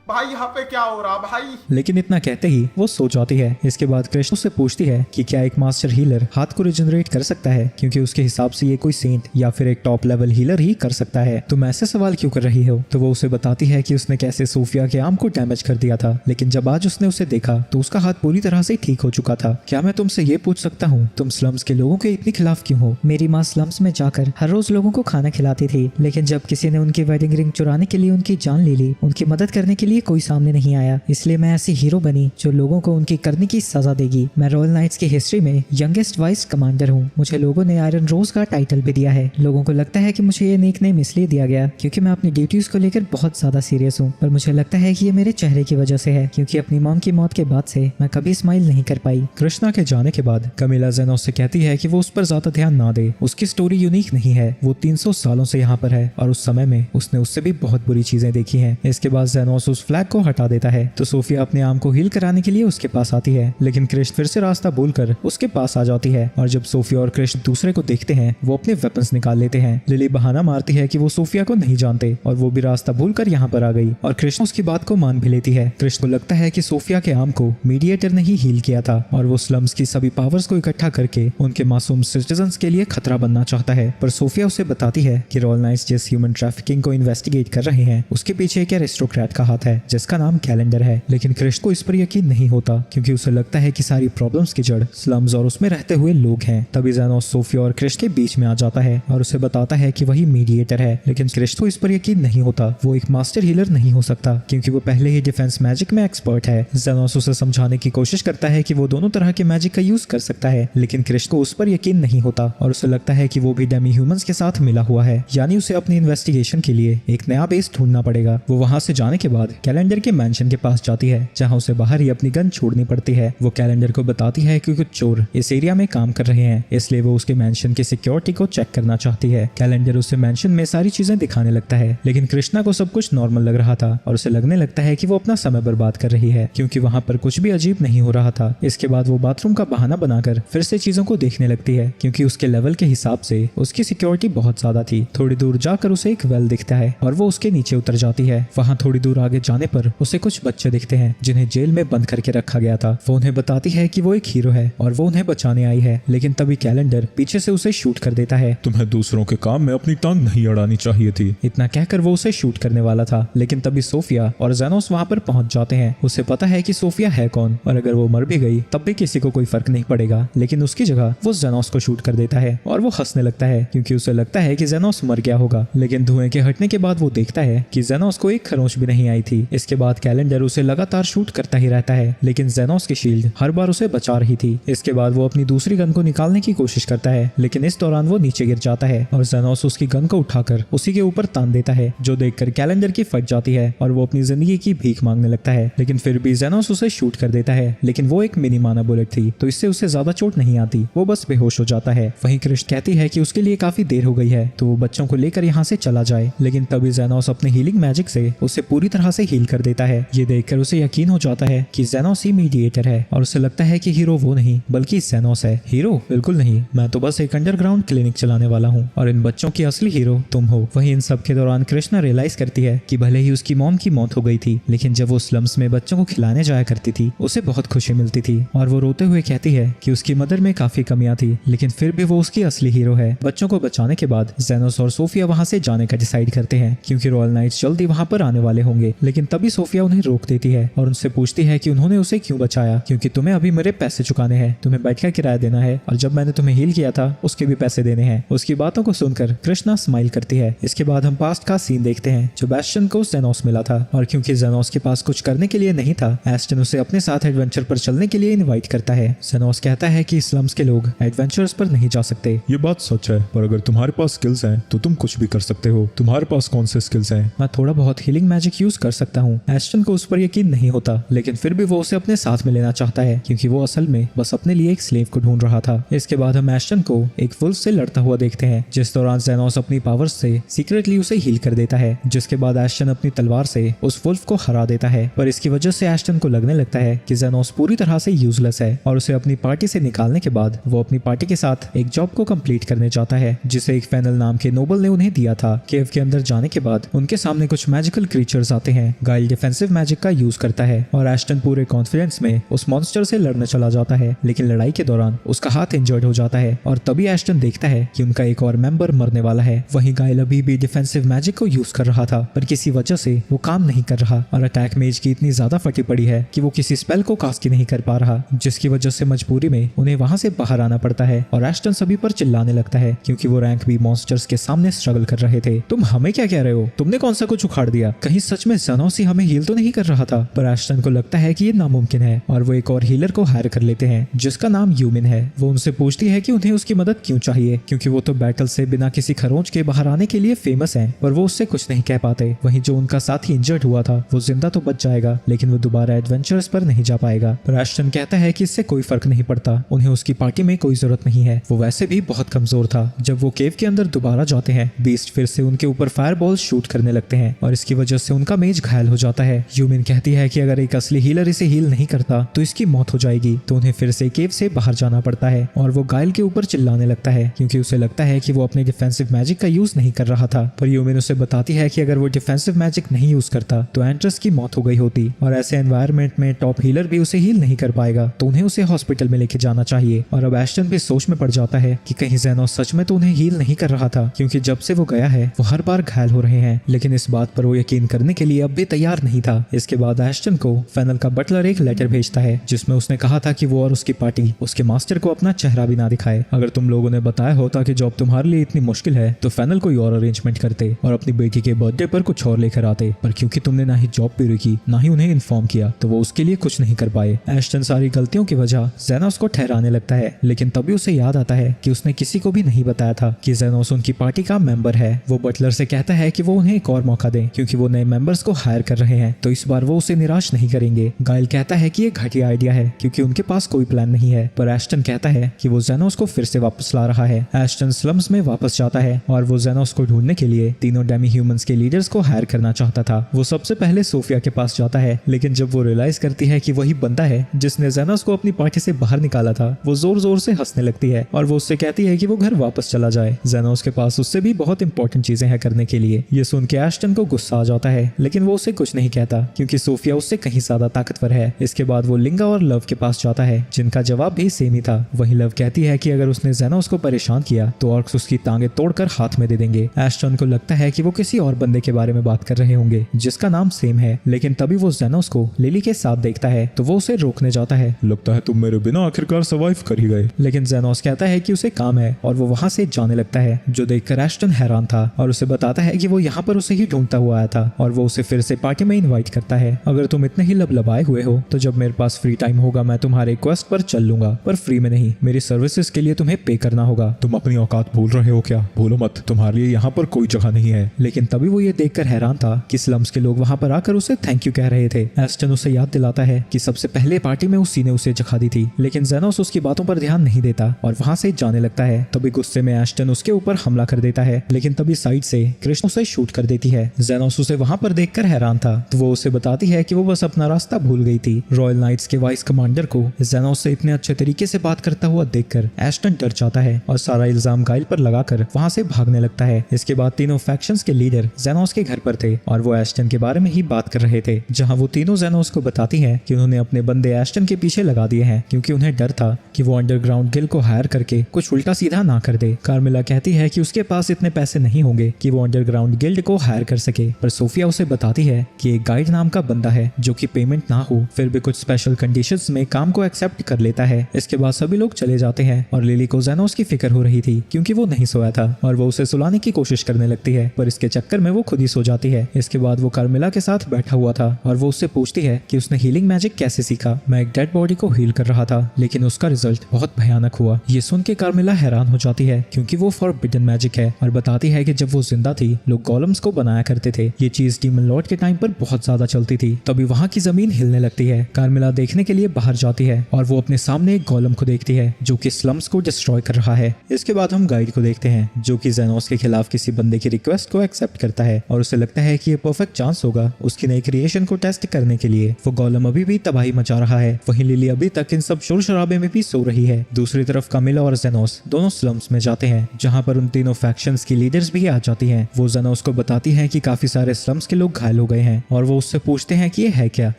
भाई यहाँ पे क्या हो रहा भाई? लेकिन इतना कहते ही वो सो जाती है। इसके बाद कृष्ण उससे पूछती है कि क्या एक मास्टर हीलर हाथ को रिजनरेट कर सकता है, क्योंकि उसके हिसाब से ये कोई सेंट या फिर एक टॉप लेवल हीलर ही कर सकता है। तुम ऐसे सवाल क्यों कर रही हो? तो वो उसे बताती है कि उसने कैसे सोफिया के आर्म को डैमेज कर दिया था, लेकिन जब आज उसने उसे देखा तो उसका हाथ पूरी तरह से ठीक हो चुका था। क्या मैं तुमसे ये पूछ सकता हूँ, तुम स्लम्स के लोगों के इतनी खिलाफ क्यों हो? मेरी माँ स्लम्स में जाकर हर रोज लोगों को खाना खिलाती थी, लेकिन जब किसी ने उनकी वेडिंग रिंग चुराने के लिए उनकी जान ले ली, उनकी मदद करने के लिए लिए कोई सामने नहीं आया, इसलिए मैं ऐसी हीरो बनी जो लोगों को उनकी करने की सजा देगी। मैं रॉयल नाइट्स की हिस्ट्री में यंगेस्ट वाइस कमांडर हूँ। मुझे लोगों ने आयरन रोज का टाइटल भी दिया है। लोगों को लगता है कि मुझे ये निक नेम इसलिए दिया गया क्योंकि मैं अपनी ड्यूटीज को लेकर बहुत ज्यादा सीरियस हूँ, पर मुझे लगता है कि ये मेरे चेहरे की वजह से है, क्योंकि अपनी मॉम की मौत के बाद से मैं कभी स्माइल नहीं कर पाई। कृष्णा के जाने के बाद कमिला जेनोस से कहती है कि वो उस पर ज्यादा ध्यान ना दे। उसकी स्टोरी यूनिक नहीं है, वो 300 सालों से यहाँ पर है और उस समय में उसने उससे भी बहुत बुरी चीजें देखी हैं। इसके बाद जेनोस उस फ्लैग को हटा देता है तो सोफिया अपने आर्म को हील कराने के लिए उसके पास आती है, लेकिन कृष्ण फिर से रास्ता भूलकर उसके पास आ जाती है और जब सोफिया और कृष्ण दूसरे को देखते हैं वो अपने वेपन्स निकाल लेते हैं। लिली बहाना मारती है कि वो सोफिया को नहीं जानते और वो भी रास्ता भूलकर यहाँ पर आ गई और कृष्ण उसकी बात को मान भी लेती है। कृष्ण को लगता है कि सोफिया के आर्म को मीडिएटर ने ही हील किया था और वो स्लम्स की सभी पावर्स को इकट्ठा करके उनके मासूम सिटीजन्स के लिए खतरा बनना चाहता है, पर सोफिया उसे बताती है कि रॉयल नाइट्स जिस ह्यूमन ट्रैफिकिंग को इन्वेस्टिगेट कर रहे हैं उसके पीछे एक एरिस्टोक्रेट का हाथ है जिसका नाम कैलेंडर है। लेकिन कृष्ण को इस पर यकीन नहीं होता क्योंकि उसे लगता है कि सारी प्रॉब्लम्स की जड़ स्लम्स और उसमें रहते हुए लोग हैं। तभी जेनोस सोफिया और कृष्ण के बीच में आ जाता है और उसे बताता है कि वही मीडिएटर है, लेकिन कृष्ण को इस पर यकीन नहीं होता। वो एक मास्टर हीलर नहीं हो सकता क्योंकि वो पहले ही डिफेंस मैजिक में एक्सपर्ट है। जेनोस उसे समझाने की कोशिश करता है कि वो दोनों तरह के मैजिक का यूज कर सकता है, लेकिन कृष्ण को उस पर यकीन नहीं होता और उसे लगता है कि वो भी डेमी ह्यूमंस के साथ मिला हुआ है, यानी उसे अपनी इन्वेस्टिगेशन के लिए एक नया बेस ढूंढना पड़ेगा। वो वहां से जाने के बाद कैलेंडर के मैंशन के पास जाती है जहां उसे बाहर ही अपनी गन छोड़नी पड़ती है। वो कैलेंडर को बताती है कि कुछ चोर इस एरिया में काम कर रहे हैं, इसलिए वो उसके मैंशन की सिक्योरिटी को चेक करना चाहती है। कैलेंडर उसे मैंशन में सारी चीजें दिखाने लगता है, लेकिन कृष्णा को सब कुछ नॉर्मल लग रहा था और उसे लगने लगता है कि वो अपना समय बर्बाद कर रही है क्योंकि वहां पर कुछ भी अजीब नहीं हो रहा था। इसके बाद वो बाथरूम का बहाना बनाकर फिर से चीजों को देखने लगती है क्योंकि उसके लेवल के हिसाब से उसकी सिक्योरिटी बहुत ज्यादा थी। थोड़ी दूर जाकर उसे एक वेल दिखता है और वो उसके नीचे उतर जाती है। वहाँ थोड़ी दूर आगे जाने पर उसे कुछ बच्चे दिखते हैं जिन्हें जेल में बंद करके रखा गया था। वो उन्हें बताती है कि वो एक हीरो है और वो उन्हें बचाने आई है, लेकिन तभी कैलेंडर पीछे से उसे शूट कर देता है। तुम्हें दूसरों के काम में अपनी टांग नहीं अड़ानी चाहिए थी। इतना कहकर वो उसे शूट करने वाला था, लेकिन तभी सोफिया और जेनोस वहाँ पर पहुंच जाते हैं। उसे पता है कि सोफिया है कौन और अगर वो मर भी गई तब भी किसी को कोई फर्क नहीं पड़ेगा, लेकिन उसकी जगह वो जेनोस को शूट कर देता है और वो हंसने लगता है क्योंकि उसे लगता है कि जेनोस मर गया होगा। लेकिन धुएं के हटने के बाद वो देखता है कि जेनोस को एक खरोंच भी नहीं आई थी। इसके बाद कैलेंडर उसे लगातार शूट करता ही रहता है, लेकिन जेनोस की शील्ड हर बार उसे बचा रही थी। इसके बाद वो अपनी दूसरी गन को निकालने की कोशिश करता है, लेकिन इस दौरान वो नीचे गिर जाता है और जेनोस उसकी गन को उठाकर उसी के ऊपर तान देता है, जो देखकर कैलेंडर की फट जाती है और वो अपनी जिंदगी की भीख मांगने लगता है। लेकिन फिर भी जेनोस उसे शूट कर देता है, लेकिन वो एक मिनी माना बुलेट थी तो इससे उसे ज्यादा चोट नहीं आती, वो बस बेहोश हो जाता है। वहीं कृष्ण कहती है कि उसके लिए काफी देर हो गई है तो वो बच्चों को लेकर यहाँ से चला जाए, लेकिन तभी जेनोस अपने हीलिंग मैजिक से उसे पूरी तरह से हील कर देता है। ये देखकर उसे यकीन हो जाता है कि जेनोस ही मीडिएटर है और उसे लगता है कि हीरो वो नहीं बल्कि जेनोस है। हीरो बिल्कुल नहीं, मैं तो बस एक अंडरग्राउंड क्लिनिक चलाने वाला हूँ और इन बच्चों की असली हीरो तुम हो। वहीं इन सब के दौरान कृष्णा रियलाइज करती है कि भले ही उसकी मॉम की मौत हो गई थी, लेकिन जब वो स्लम्स में बच्चों को खिलाने जाया करती थी उसे बहुत खुशी मिलती थी और वो रोते हुए कहती है कि उसकी मदर में काफी कमियां थी, लेकिन फिर भी वो उसकी असली हीरो है। बच्चों को बचाने के बाद जेनोस और सोफिया वहां से जाने का डिसाइड करते हैं क्योंकि रॉयल नाइट्स जल्दी वहां पर आने वाले होंगे, लेकिन तभी सोफिया उन्हें रोक देती है और उनसे पूछती है कि उन्होंने उसे क्यों बचाया, क्योंकि तुम्हें अभी मेरे पैसे चुकाने हैं, तुम्हें बेड का किराया देना है और जब मैंने तुम्हें हील किया था उसके भी पैसे देने हैं। उसकी बातों को सुनकर कृष्णा स्माइल करती है। इसके बाद हम पास्ट का सीन देखते हैं जो एस्टन को जेनोस मिला था और क्योंकि जेनोस के पास कुछ करने के लिए नहीं था, एस्टन उसे अपने साथ एडवेंचर पर चलने के लिए इनवाइट करता है। जेनोस कहता है कि स्लम्स के लोग एडवेंचर्स पर नहीं जा सकते। ये बात सच है, पर अगर तुम्हारे पास स्किल्स हैं तो तुम कुछ भी कर सकते हो। तुम्हारे पास कौन से स्किल्स हैं? मैं थोड़ा बहुत हीलिंग मैजिक यूज कर सकता हूँ। एस्टन को उस पर यकीन नहीं होता, लेकिन फिर भी वो उसे अपने साथ में लेना चाहता है क्योंकि वो असल में बस अपने लिए एक स्लेव को ढूंढ रहा था। इसके बाद हम एस्टन को एक वुल्फ से लड़ता हुआ देखते हैं, जिस दौरान जेनोस अपनी पावर्स से सीक्रेटली उसे हील कर देता है, जिसके बाद एस्टन अपनी तलवार से उस वुल्फ को हरा देता है। पर इसकी वजह से एस्टन को लगने लगता है कि जेनोस पूरी तरह से यूजलेस है और उसे अपनी पार्टी से निकालने के बाद वो अपनी पार्टी के साथ एक जॉब को कंप्लीट करने चाहता है जिसे एक फेनल नाम के नोबल ने उन्हें दिया था। केव के अंदर जाने के बाद उनके सामने कुछ मैजिकल क्रीचर्स आते हैं। गाइल डिफेंसिव मैजिक का यूज करता है और एस्टन पूरे कॉन्फिडेंस में उस मॉन्स्टर से लड़ने चला जाता है, लेकिन लड़ाई के दौरान उसका हाथ इंजर्ड हो जाता है और तभी एस्टन देखता है कि उनका एक और मेंबर मरने वाला है। वहीं गाइल अभी भी डिफेंसिव मैजिक को यूज कर रहा था, पर किसी वजह से वो काम नहीं कर रहा और अटैक मेज की इतनी ज्यादा फटी पड़ी है कि वो किसी स्पेल को कास्ट ही नहीं कर पा रहा, जिसकी वजह से मजबूरी में उन्हें वहां से बाहर आना पड़ता है और एस्टन सभी पर चिल्लाने लगता है क्योंकि वो रैंक भी मॉन्स्टर्स के सामने स्ट्रगल कर रहे थे। तुम हमें क्या कह रहे हो? तुमने कौन सा कुछ उखाड़ दिया? कहीं सच में जेनोस जेनोस ही हमें हील तो नहीं कर रहा था। पर एस्टन को लगता है कि ये नामुमकिन है और वो एक और हीलर को हायर कर लेते हैं जिसका नाम यूमिन है। वो उनसे पूछती है कि उन्हें उसकी मदद क्यों चाहिए, क्योंकि वो तो बैटल से बिना किसी खरोंच के बाहर आने के लिए फेमस हैं, पर वो उससे कुछ नहीं कह पाते। वहीं जो उनका साथी इंजर्ड हुआ था वो जिंदा तो बच जाएगा, लेकिन वो दोबारा एडवेंचर्स पर नहीं जा पाएगा। पर एस्टन कहता है कि इससे कोई फर्क नहीं पड़ता, उन्हें उसकी पार्टी में कोई जरूरत नहीं है, वो वैसे भी बहुत कमजोर था। जब वो केव के अंदर दोबारा जाते हैं, बीस्ट फिर से उनके ऊपर फायरबॉल शूट करने लगते हैं और इसकी वजह से उनका मेज घायल हो जाता है। यूमिन कहती है कि अगर एक असली हीलर इसे हील नहीं करता तो इसकी मौत हो जाएगी, तो उन्हें फिर से केव से बाहर जाना पड़ता है। और वो गाइल के ऊपर चिल्लाने लगता है क्योंकि उसे लगता है कि वो अपने डिफेंसिव मैजिक का यूज नहीं कर रहा था। पर यूमिन उसे बताती है कि अगर वो डिफेंसिव मैजिक नहीं यूज करता तो एंट्रस की मौत हो गई होती और ऐसे एनवायरनमेंट में टॉप हीलर भी उसे हील नहीं कर पाएगा, तो उन्हें उसे हॉस्पिटल में लेके जाना चाहिए। और अब एस्टन भी सोच में पड़ जाता है कि कहीं जेनोस सच में तो उन्हें हील नहीं कर रहा था, क्योंकि जब से वो गया है वो हर बार घायल हो रहे हैं। लेकिन इस बात पर वो यकीन करने के लिए अब भी तैयार नहीं था। इसके बाद एस्टन को फेनल का बटलर एक लेटर भेजता है जिसमें उसने कहा था कि वो और उसकी पार्टी उसके मास्टर को अपना चेहरा भी ना दिखाए। अगर तुम लोगों ने बताया होता कि जॉब तुम्हारे लिए इतनी मुश्किल है तो फेनल कोई और अरेंजमेंट करते और अपनी बेटी के बर्थडे पर कुछ और लेकर आते, पर क्योंकि तुमने ना ही जॉब पूरी की ना ही उन्हें इन्फॉर्म किया तो वो उसके लिए कुछ नहीं कर पाए। एस्टन सारी गलतियों की वजह जेनोस को ठहराने लगता है, लेकिन तभी उसे याद आता है कि उसने किसी को भी नहीं बताया था कि जेनोस उनकी पार्टी का मेंबर है। वो बटलर से कहता है कि वो उन्हें एक और मौका दें क्योंकि वो नए मेंबर्स को हायर कर रहे हैं, तो इस बार वो उसे निराश नहीं करेंगे। गाइल कहता है कि ये घटिया आइडिया है क्योंकि उनके पास कोई प्लान नहीं है, पर एस्टन कहता है कि वो जेनोस को फिर से वापस ला रहा है। एस्टन स्लम्स में वापस जाता है और वो जेनोस को ढूंढने के लिए तीनों डेमी ह्यूमंस के लीडर्स को हायर करना चाहता था। वो सबसे पहले सोफिया के पास जाता है, लेकिन जब वो रियलाइज करती है कि वही बंदा है जिसने जेनोस को अपनी पार्टी से बाहर निकाला था, वो जोर जोर से हंसने लगती है और वो उससे कहती है कि वो घर वापस चला जाए। जेनोस के पास उससे भी बहुत इंपॉर्टेंट चीजें हैं करने के लिए। ये सुन के एस्टन को गुस्सा आ जाता है, लेकिन वो उसे कुछ नहीं कहता क्योंकि सोफिया उससे कहीं ज्यादा ताकतवर है। इसके बाद वो लिंगा और लव के पास जाता है जिनका जवाब भी सेम ही था। वही लव कहती है कि अगर उसने जेनोस को परेशान किया तो ऑर्क्स उसकी टांगे तोड़कर हाथ में दे देंगे। एस्टन को लगता है कि वो किसी और बंदे के बारे में बात कर रहे होंगे जिसका नाम सेम है, लेकिन तभी वो जेनोस को लिली के साथ देखता है तो वो उसे रोकने जाता है। लगता है तुम मेरे बिना आखिरकार सर्वाइव कर ही गए। लेकिन जेनोस कहता है कि उसे काम है और वो वहां से जाने लगता है, जो देखकर एस्टन हैरान था और उसे बताता है कि वो यहाँ पर उसे ही ढूंढता हुआ आया था और वो उसे फिर से पार्टी में इनवाइट करता है। अगर तुम इतने ही लबलबाए हुए हो तो जब मेरे पास फ्री टाइम होगा मैं तुम्हारे क्वेस्ट पर चल लूंगा, पर फ्री में नहीं, मेरी सर्विसेज के लिए तुम्हें पे करना होगा। तुम अपनी औकात भूल रहे हो क्या? भूलो मत, तुम्हारे लिए यहाँ पर कोई जगह नहीं है। लेकिन तभी वो ये देखकर हैरान था कि स्लम्स के लोग वहां पर आकर उसे थैंक यू कह रहे थे। एस्टन उसे याद दिलाता है कि सबसे पहले पार्टी में उसी ने उसे जगह दी थी, लेकिन जेनोस उसकी बातों पर ध्यान नहीं देता और वहां से जाने लगता है। तभी गुस्से में एस्टन उसके ऊपर हमला कर देता है, लेकिन तभी साइड से कृष्ण उसे शूट कर देती है। जेनोस उसे वहां पर देखकर हैरान था, तो वो उसे बताती है कि वो बस अपना रास्ता भूल गई थी। रॉयल नाइट्स के वाइस कमांडर को जेनोस से इतने अच्छे तरीके से बात करता हुआ देखकर एस्टन डर जाता है और सारा इल्जाम गाइल पर लगाकर वहां से भागने लगता है। इसके बाद तीनों फैक्शंस के लीडर जेनोस के घर पर थे और वो एस्टन के बारे में ही बात कर रहे थे, जहां वो तीनों जेनोस को बताती हैं कि उन्होंने अपने बंदे एस्टन के पीछे लगा दिए हैं क्योंकि उन्हें डर था कि वो अंडरग्राउंड गिल्ड को हायर करके कुछ उल्टा सीधा ना कर दे। कार्मिला कहती है कि उसके पास इतने पैसे नहीं होंगे कि वो अंडरग्राउंड गिल्ड को हायर कर सके, पर सोफिया उसे बताती है कि एक गाइड नाम का बंदा है जो कि पेमेंट ना हो फिर भी कुछ स्पेशल कंडीशंस में काम को एक्सेप्ट कर लेता है। इसके बाद सभी लोग चले जाते हैं और लिली को जेनोस की फिक्र हो रही थी क्योंकि वो नहीं सोया था और वो उसे सुलाने की कोशिश करने लगती है, पर इसके चक्कर में वो खुद ही सो जाती है। इसके बाद वो कार्मिला के साथ बैठा हुआ था और वो उससे पूछती है कि उसने हीलिंग मैजिक कैसे सीखा। मैं एक डेड बॉडी को हील कर रहा था लेकिन उसका रिजल्ट बहुत भयानक हुआ। ये सुन के कार्मिला हैरान हो जाती है क्योंकि वो फॉरबिडन मैजिक है और बताती है कि जब वो जिंदा थी लोग गॉलम्स को बनाया करते थे। ये चीज डीमन लॉर्ड के टाइम पर बहुत ज्यादा चलती थी। तभी वहाँ की जमीन हिलने लगती है। कार्मिला देखने के लिए बाहर जाती है और वो अपने सामने एक गॉलम को देखती है जो कि स्लम्स को डिस्ट्रॉय कर रहा है। इसके बाद हम गाइड को देखते हैं जो कि जेनोस के खिलाफ किसी बंदे की रिक्वेस्ट को एक्सेप्ट करता है और उसे लगता है कि ये परफेक्ट चांस होगा उसकी नई क्रिएशन को टेस्ट करने के लिए। वो गॉलम अभी भी तबाही मचा रहा है, वहीं लिली अभी तक इन सब शोर शराबे में भी सो रही है। दूसरी तरफ कामिला और जेनोस दोनों स्लम्स में जाते हैं जहाँ पर उन तीनों फैक्शंस की लीडर्स भी आ जाती हैं। वो जेनोस को बताती हैं कि काफी सारे स्लम्स के लोग घायल हो गए हैं और वो उससे पूछते हैं कि ये है क्या।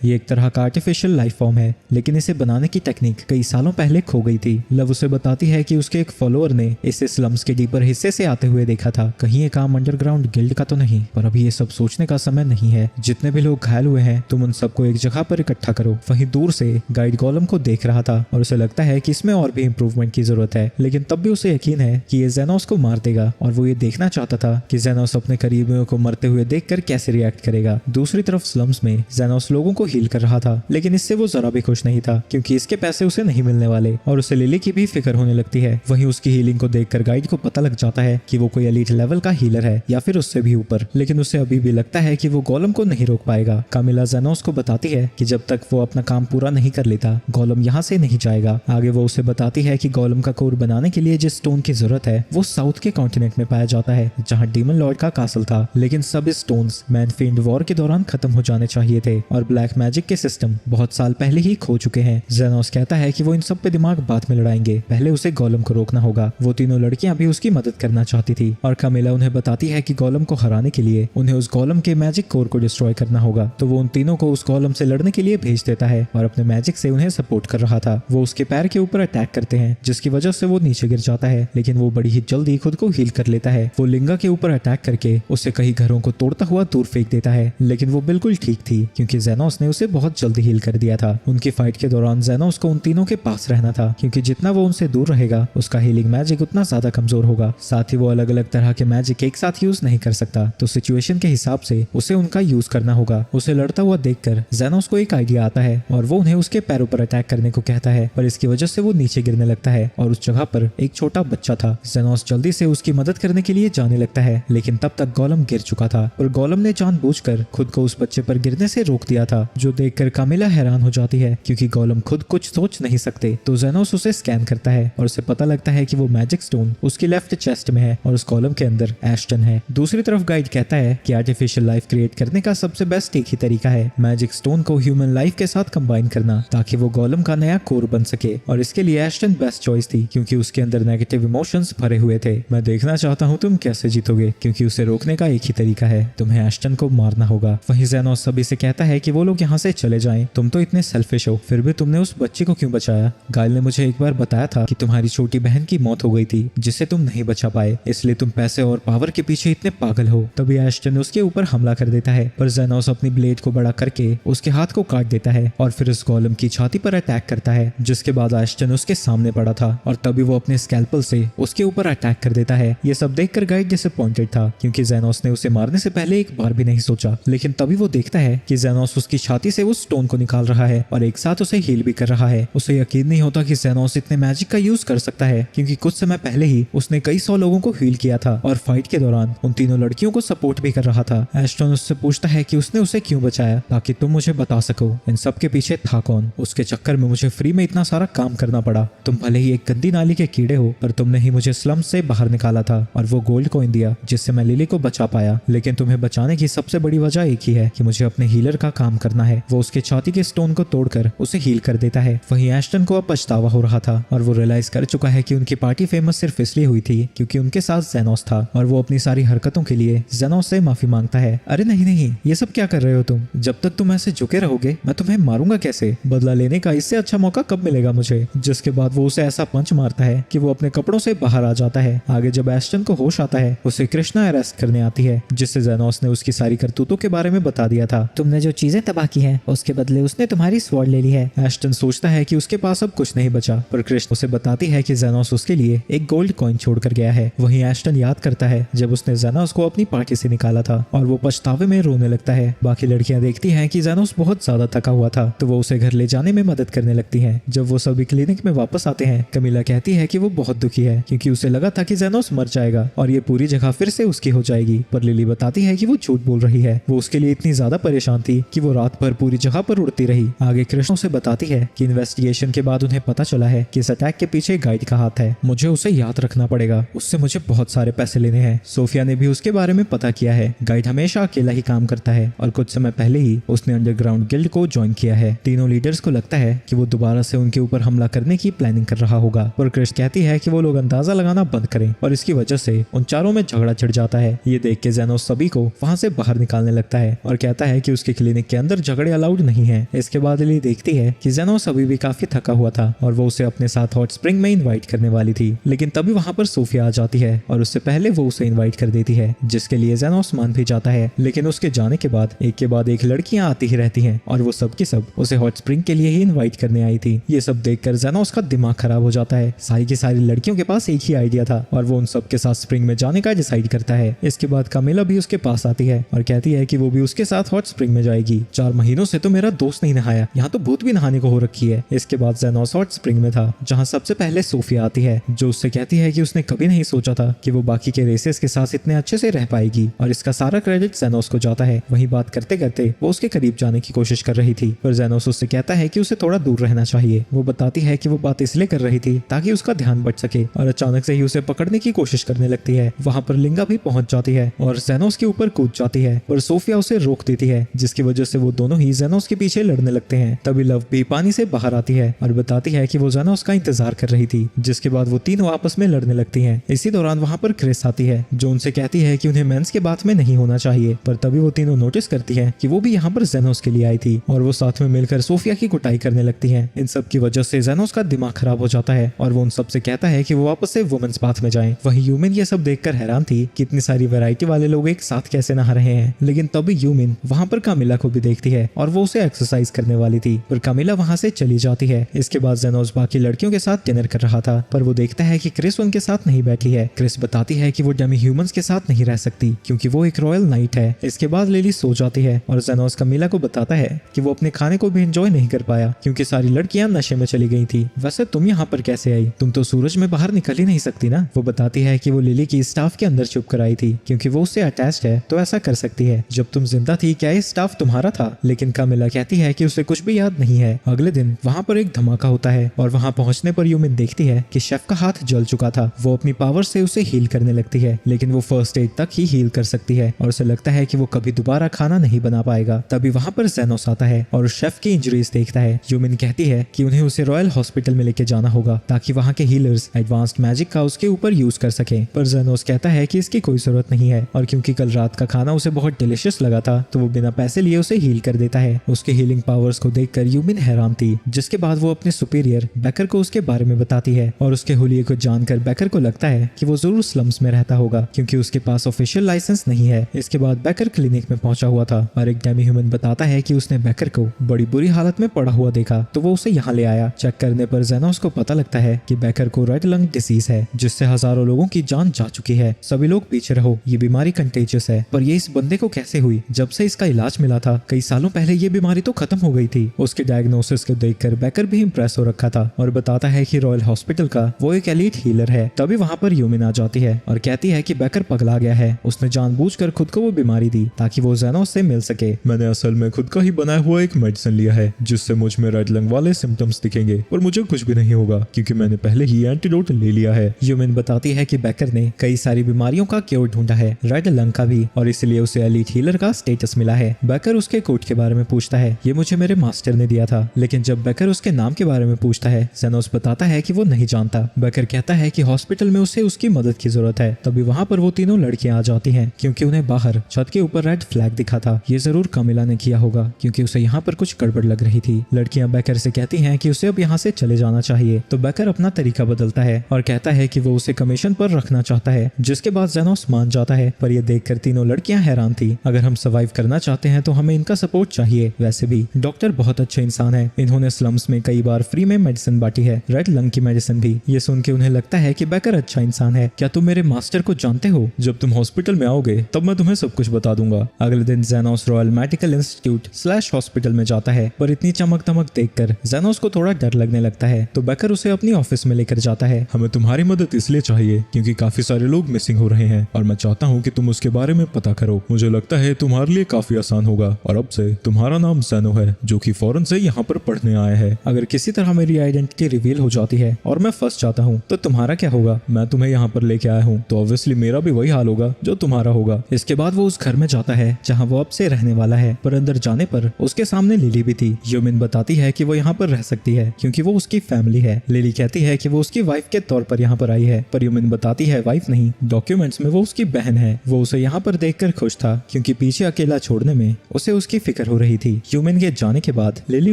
ये एक तरह का आर्टिफिशियल लाइफ फॉर्म है लेकिन इसे बनाने की टेक्निक कई सालों पहले खो गई थी। लव उसे बताती है कि उसके एक फॉलोअर ने इसे स्लम्स के डीपर हिस्से से आते हुए देखा था। कहीं ये काम अंडरग्राउंड गिल्ड का तो नहीं, पर अभी ये सब सोचने का समय नहीं है। जितने भी लोग घायल हुए हैं तुम उन सबको एक जगह पर इकट्ठा करो। वहीं दूर से गाइड गॉलम को देख रहा था और उसे लगता है कि इसमें और भी इंप्रूवमेंट की जरूरत है, लेकिन तब भी उसे यकीन है कि ये जेनोस को मार देगा और वो ये देखना चाहता था कि जेनोस अपने करीबियों को मरते हुए देखकर कैसे रिएक्ट करेगा। पाएगा। दूसरी तरफ स्लम्स में जेनोस लोगों को हील कर रहा था, लेकिन इससे वो जरा भी खुश नहीं था क्योंकि इसके पैसे उसे नहीं मिलने वाले और उसे लिली की भी फिक्र होने लगती है। वहीं उसकी हीलिंग को देखकर गाइड को पता लग जाता है कि वो कोई एलीट लेवल का हीलर है या फिर उससे भी ऊपर, लेकिन उसे अभी भी लगता है कि वो गोलम को नहीं रोक पाएगा। कामिला जेनोस को बताती है कि जब तक वो अपना काम पूरा नहीं कर लेता गोलम यहाँ से नहीं जाएगा। आगे वो उसे बताती है कि गोलम का कोर बनाने के लिए जिस स्टोन की जरूरत है वो साउथ के कॉन्टिनेंट में पाया जाता है जहाँ डीमन लॉर्ड का कासल था, लेकिन सब स्टोन्स मैनफील्ड वॉर के दौरान खत्म हो जाने चाहिए थे और ब्लैक मैजिक के सिस्टम बहुत साल पहले ही खो चुके हैं। जेनोस कहता है कि वो इन सब पे दिमाग बाद में लड़ाएंगे, पहले उसे गोलम को रोकना होगा। वो तीनों लड़कियां भी उसकी मदद करना चाहती थी और कामिला उन्हें बताती है कि गोलम को हराने के लिए उन्हें उस गोलम के मैजिक कोर को डिस्ट्रॉय करना होगा। तो वो उन तीनों को उस गोलम से लड़ने के लिए भेज देता है और अपने मैजिक से उन्हें सपोर्ट कर रहा था। वो उसके पैर के ऊपर अटैक करते हैं जिसकी वजह से वो नीचे गिर जाता है, लेकिन वो बड़ी ही जल्दी खुद को हील कर लेता है। वो लिंगा के ऊपर अटैक करके उसे कई घरों को तोड़ता हुआ दूर फेंक देता है, लेकिन वो बिल्कुल ठीक थी क्योंकि जेनोस ने उसे बहुत जल्दी हील कर दिया था। उनकी फाइट के दौरान जेनोस को उन तीनों के पास रहना था क्योंकि जितना वो उनसे दूर रहेगा उसका हीलिंग मैजिक उतना ज्यादा कमजोर होगा। साथ ही वो अलग अलग तरह के मैजिक एक साथ यूज नहीं कर सकता, तो सिचुएशन के हिसाब से उसे उनका यूज करना होगा। उसे लड़ता हुआ देखकर जेनोस को एक आइडिया आता है और वो उन्हें उसके पैरों पर अटैक करने को कहता है, पर इसकी वजह से वो नीचे गिरने लगता है और उस जगह पर एक छोटा बच्चा था। जेनोस जल्दी से उसकी मदद करने के लिए जाने लगता है, लेकिन तब तक गोलम गिर चुका था और गोलम ने जानबूझकर खुद को उस बच्चे पर गिरने से रोक दिया था, जो देखकर कामिला हैरान हो जाती है क्योंकि गोलम खुद कुछ सोच नहीं सकते। तो जेनोस उसे स्कैन करता है और उसे पता लगता है कि वो मैजिक स्टोन उसकी लेफ्ट चेस्ट में है और उस कॉलम के अंदर एस्टन है। दूसरी तरफ गाइड कहता है कि आर्टिफिशियल लाइफ क्रिएट करने का सबसे बेस्ट एक ही तरीका है मैजिक स्टोन को ह्यूमन लाइफ के साथ कंबाइन करना ताकि वो गोलम का नया कोर बन सके, और इसके लिए एस्टन बेस्ट चॉइस थी क्योंकि उसके अंदर नेगेटिव इमोशंस भरे हुए थे। मैं देखना चाहता हूँ तुम कैसे जीतोगे क्योंकि उसे रोकने का एक ही तरीका है, तुम्हें एस्टन को मारना होगा। वहीं जेनोस सभी से कहता है कि वो लोग यहाँ से चले जाएं, तुम तो इतने सेल्फिश हो, फिर भी तुमने उस बच्चे को क्यों बचाया? गाइल ने मुझे एक बार बताया था कि तुम्हारी छोटी बहन की मौत हो गई थी जिसे तुम नहीं बचा पाए, इसलिए तुम पैसे और पावर के पीछे इतने पागल हो। तभी एस्टन उसके ऊपर हमला कर देता है, पर जेनोस अपनी ब्लेड को बड़ा करके उसके हाथ को काट देता है और फिर उस गोलम की छाती पर अटैक करता है, जिसके बाद एस्टन उसके सामने पड़ा था और तभी वो अपने स्कैल्पल से उसके ऊपर अटैक कर देता है। ये सब देखकर गाइड डिसअपॉइंटेड था क्योंकि जेनोस ने उसे मारने से पहले एक बार भी नहीं सोचा, लेकिन तभी वो देखता है कि जेनोस उसकी छाती से उस स्टोन को निकाल रहा है और एक साथ उसे हील भी कर रहा है। उसे यकीन नहीं होता कि जेनोस इतने मैजिक का यूज कर सकता है क्योंकि कुछ समय पहले ही उसने कई 100 लोगों को हील किया था और फाइट के दौरान उन तीनों लड़कियों को सपोर्ट भी कर रहा था। एस्टन उससे पूछता है कि उसने उसे क्यों बचाया, ताकि तुम मुझे बता सको इन सब के पीछे था कौन। उसके चक्कर में मुझे फ्री में इतना सारा काम करना पड़ा। तुम भले ही एक गंदी नाली के कीड़े हो, पर तुमने ही मुझे स्लम से बाहर निकाला था और वो गोल्ड कॉइन दिया जिससे मैं लिली को बचा पाया। लेकिन तुम्हें बचाने की सबसे बड़ी वजह एक ही है कि मुझे अपने हीलर का काम करना है। वो उसके छाती के स्टोन को तोड़कर उसे हील कर देता है। वहीं एस्टन को अब पछतावा हो रहा था और वो रियलाइज कर चुका है कि उनकी पार्टी फेमस सिर्फ इसलिए हुई थी क्योंकि उनके साथ जेनोस था और वो अपनी सारी हरकतों के लिए जेनोस से माफी मांगता है। अरे नहीं नहीं, ये सब क्या कर रहे हो तुम? जब तक तुम ऐसे झुके रहोगे मैं तुम्हें मारूंगा कैसे? बदला लेने का इससे अच्छा मौका कब मिलेगा मुझे? जिसके बाद वो उसे ऐसा पंच मारता है कि वो अपने कपड़ों से बाहर आ जाता है। आगे जब एस्टन को होश आता है उसे कृष्णा अरेस्ट करने आती है, जिससे जेनोस ने उसकी सारी करतूतों के बारे में बता दिया था। तुमने जो चीजें तबाह की हैं उसके बदले उसने तुम्हारी स्वॉर्ड ले ली है। एस्टन सोचता है कि उसके पास अब कुछ नहीं बचा, पर कृष्ण उसे बताती है कि जेनोस उसके लिए एक गोल्ड कॉइन छोड़कर गया है। वहीं एस्टन याद करता है जब उसने जेनोस को अपनी पार्टी से निकाला था और वो पछतावे में रोने लगता है। बाकी लड़कियां देखती हैं कि जेनोस बहुत ज्यादा थका हुआ था, तो वो उसे घर ले जाने में मदद करने लगती हैं। जब वो सभी क्लिनिक में वापस आते हैं, कमिला कहती है कि वो बहुत दुखी है क्योंकि उसे लगा था कि जेनोस मर जाएगा और ये पूरी जगह फिर से उसकी हो जाएगी, पर लिली बताती है कि वो झूठ बोल रही है। वो उसके लिए इतनी ज्यादा परेशान थी कि वो रात भर पूरी जगह पर उड़ती रही। आगे कृष्ण से बताती है कि इन्वेस्टिगेशन के बाद उन्हें पता चला है कि इस अटैक के पीछे गाइड का हाथ है। मुझे उसे याद रखना पड़ेगा, उससे मुझे बहुत सारे पैसे लेने हैं। सोफिया ने भी उसके बारे में पता किया है। गाइड हमेशा अकेला ही काम करता है और कुछ समय पहले ही उसने अंडरग्राउंड गिल्ड को ज्वाइन किया है। तीनों लीडर्स को लगता है कि वो दोबारा से उनके ऊपर हमला करने की प्लानिंग कर रहा होगा, पर कृष्ण कहती है कि वो लोग अंदाजा लगाना बंद करें और इसकी वजह से उन चारों में झगड़ा छिड़ जाता है। ये देख के जेनोस सभी को वहां से बाहर निकालने लगता है और कहता है कि उसके क्लिनिक के अंदर झगड़े अलाउड नहीं है। इसके बाद लिली देखती है कि जेनोस अभी भी काफी थका हुआ था और वो उसे अपने साथ हॉट स्प्रिंग में इनवाइट करने वाली थी, लेकिन तभी वहां पर सोफिया आ जाती है और उससे पहले वो उसे इनवाइट कर देती है, जिसके लिए जेनोस मान भी जाता है। लेकिन उसके जाने के बाद एक लड़कियां आती ही रहती हैं और वो सब की सब उसे हॉट स्प्रिंग के लिए ही इनवाइट करने आई थी। ये सब देखकर जेनोस का दिमाग खराब हो जाता है। सारी की सारी लड़कियों के पास एक ही आइडिया था और वो उन सब के साथ स्प्रिंग में जाने का डिसाइड करता है। इसके बाद कामिला भी उसके पास आती है और कहती है है कि वो भी उसके साथ हॉट स्प्रिंग में जाएगी। 4 महीनों से तो मेरा दोस्त नहीं नहाया, यहाँ तो भूत भी नहाने को हो रखी है। इसके बाद जेनोस हॉट स्प्रिंग में था, जहाँ सबसे पहले सोफिया आती है, जो उससे कहती है कि उसने कभी नहीं सोचा था कि वो बाकी के रेसेस के साथ इतने अच्छे से रह पाएगी, और इसका सारा क्रेडिट जेनोस को जाता है। वहीं बात करते करते वो उसके करीब जाने की कोशिश कर रही थी, पर जेनोस उससे कहता है कि उसे थोड़ा दूर रहना चाहिए। वो बताती है कि वो बात इसलिए कर रही थी ताकि उसका ध्यान बच सके, और अचानक से ही उसे पकड़ने की कोशिश करने लगती है। वहाँ पर लिंगा भी पहुंच जाती है और जेनोस के ऊपर कूद जाती है, पर सोफिया उसे रोक देती है, जिसकी वजह से वो दोनों ही जेनोस के पीछे लड़ने लगते हैं। तभी लव भी पानी से बाहर आती है और बताती है कि वो जेनोस का इंतजार कर रही थी, जिसके बाद वो तीनों आपस में लड़ने लगती हैं। इसी दौरान वहाँ पर क्रिस आती है, जो उनसे कहती है कि उन्हें मेंस के बात में नहीं होना चाहिए, पर तभी वो तीनों नोटिस करती है कि वो भी यहाँ पर जेनोस के लिए आई थी, और वो साथ में मिलकर सोफिया की कुटाई करने लगती हैं। इन सब की वजह से जेनोस का दिमाग खराब हो जाता है और वो उन सबसे कहता है कि वो वापस से वुमेन्स बाथ में जाएं। वहीं यूमिन ये सब देखकर हैरान थी कि इतनी सारी वैरायटी वाले लोग एक साथ कैसे नहा रहे हैं। लेकिन तभी यूमिन वहाँ पर कामिला को भी देखती है और वो उसे एक्सरसाइज करने वाली थी, पर कामिला वहाँ से चली जाती है। इसके बाद जेनोस बाकी लड़कियों के साथ डिनर कर रहा था, पर वो देखता है कि क्रिस उनके साथ नहीं बैठी है। क्रिस बताती है कि वो डेमी ह्यूमंस के साथ नहीं रह सकती क्योंकि वो एक रॉयल नाइट है। इसके बाद लिली सो जाती है और जेनोस कामिला को बताता है कि वो अपने खाने को भी एंजॉय नहीं कर पाया क्योंकि सारी लड़कियां नशे में चली गई थी। वैसे तुम यहाँ पर कैसे आई? तुम तो सूरज में बाहर निकल ही नहीं सकती ना। वो बताती है कि वो लिली की स्टाफ के अंदर छुप कर आई थी क्योंकि वो उससे अटैच्ड है, तो ऐसा कर सकती है। जब तुम जिंदा थी क्या ये स्टाफ तुम्हारा था? लेकिन कामिला कहती है कि उसे कुछ भी याद नहीं है। अगले दिन वहाँ पर एक धमाका होता है और वहाँ पहुँचने पर यूमिन देखती है कि शेफ का हाथ जल चुका था। वो अपनी पावर से उसे हील करने लगती है, लेकिन वो फर्स्ट एड तक ही हील कर सकती है और उसे लगता है कि वो कभी दोबारा खाना नहीं बना पाएगा। तभी वहाँ पर जेनोस आता है और शेफ की इंजरीज देखता है। यूमिन कहती है कि उन्हें उसे रॉयल हॉस्पिटल में लेके जाना होगा ताकि वहाँ के हीलर्स एडवांस्ड मैजिक का उसके ऊपर यूज कर सके, पर जेनोस कहता है कि इसकी कोई जरूरत नहीं है, और क्योंकि कल रात का खाना उसे बहुत डिलिशियस लगा था तो वो बिना पैसे लिए उसे हील कर देता है। उसके हीलिंग पावर्स को देखकर यूमिन हैरान थी, जिसके बाद वो अपने सुपीरियर बेकर को उसके बारे में बताती है और उसके हुलिये को जानकर बेकर को लगता है कि वो जरूर स्लम्स में रहता होगा क्योंकि उसके पास ऑफिशियल लाइसेंस नहीं है। इसके बाद बेकर क्लिनिक में पहुंचा हुआ था और एक डेमी ह्यूमन बताता है कि उसने बेकर को बड़ी बुरी हालत में पड़ा हुआ देखा, तो वो उसे यहाँ ले आया। चेक करने पर जेनोस को पता लगता है कि बेकर को रेड लंग डिसीज है, जिससे हजारों लोगों की जान जा चुकी है। सभी लोग पीछे रहो, ये बीमारी कंटेजियस है। पर ये इस बंदे को कैसे हुई? जब से इसका इलाज मिला था कई सालों पहले ये बीमारी तो खत्म हो गई थी। उसके डायग्नोसिस को देखकर बेकर भी इम्प्रेस हो रखा था और बताता है कि रॉयल हॉस्पिटल का वो एक एलीट हीलर है। तभी वहाँ पर यूमिन आ जाती है और कहती है कि बेकर पगला गया है, उसने जानबूझकर खुद को वो बीमारी दी ताकि वो जेनोस से मिल सके। मैंने असल में खुद का ही बनाया हुआ एक मेडिसिन लिया है जिससे मुझ में रेड लंग वाले सिम्टम्स दिखेंगे, पर मुझे कुछ भी नहीं होगा क्योंकि मैंने पहले ही एंटीडोट ले लिया है। यूमिन बताती है कि बेकर ने कई सारी बीमारियों का क्योर ढूंढा है, रेड लंग का भी, और इसलिए उसे एलीट हीलर का स्टेटस मिला है। बेकर उसके कोट के बारे में पूछता है, ये मुझे मेरे मास्टर ने दिया था। लेकिन जब बेकर उसके नाम के बारे में पूछता है, जेनोस बताता है कि वो नहीं जानता। बेकर कहता है कि हॉस्पिटल में उसे उसकी मदद की जरूरत है। तभी वहाँ पर वो तीनों लड़कियां आ जाती हैं क्योंकि उन्हें बाहर छत के ऊपर रेड फ्लैग दिखा था। ये जरूर कामिला ने किया होगा क्योंकि उसे यहाँ पर कुछ गड़बड़ लग रही थी। लड़कियां बेकर से कहती हैं कि उसे अब यहाँ से चले जाना चाहिए, तो बेकर अपना तरीका बदलता है और कहता है कि वो उसे कमीशन पर रखना चाहता है, जिसके बाद जेनोस मान जाता है। पर ये देखकर तीनों लड़कियां हैरान थी। अगर हम सर्वाइव करना चाहते हैं तो हमें इनका सपोर्ट चाहिए। वैसे भी डॉक्टर बहुत अच्छे इंसान है, इन्होंने स्लम्स में कई बार फ्री में मेडिसिन बांटी है, रेड लंग की मेडिसिन भी। ये सुन के उन्हें लगता है कि बेकर अच्छा इंसान है। क्या तुम मेरे मास्टर को जानते हो? जब तुम हॉस्पिटल में आओगे तब मैं तुम्हें सब कुछ बता दूंगा। अगले दिन जेनोस रॉयल मेडिकल इंस्टीट्यूट / हॉस्पिटल में जाता है, पर इतनी चमक दमक देखकर जेनोस को थोड़ा डर लगने लगता है, तो बेकर उसे अपनी ऑफिस में लेकर जाता है। हमें तुम्हारी मदद इसलिए चाहिए क्योंकि काफी सारे लोग मिसिंग हो रहे हैं और मैं चाहता हूँ कि तुम उसके बारे में पता करो। मुझे लगता है तुम्हारे लिए काफी आसान होगा, और अब से तुम्हारा नाम जेनो है जो कि फौरन से यहाँ पर पढ़ने आया है। अगर किसी तरह मेरी आइडेंटिटी रिवील हो जाती है और मैं फंस जाता हूँ तो तुम्हारा क्या होगा? मैं तुम्हें यहाँ पर लेके आया हूँ तो ऑब्वियसली मेरा भी वही हाल होगा जो तुम्हारा होगा। इसके बाद वो उस घर में जाता है जहाँ वो अब से रहने वाला है, पर अंदर जाने पर उसके सामने लिली भी थी। यूमिन बताती है कि वो यहाँ पर रह सकती है क्योंकि वो उसकी फैमिली है। लिली कहती है कि वो उसकी वाइफ के तौर पर यहाँ पर आई है, पर यूमिन बताती है वाइफ नहीं, डॉक्यूमेंट्स में वो उसकी बहन है। वो उसे यहाँ पर देखकर खुश था क्योंकि पीछे अकेला छोड़ने में उसे उसकी फिक्र हो रही थी। यूमिन के जाने के बाद लिली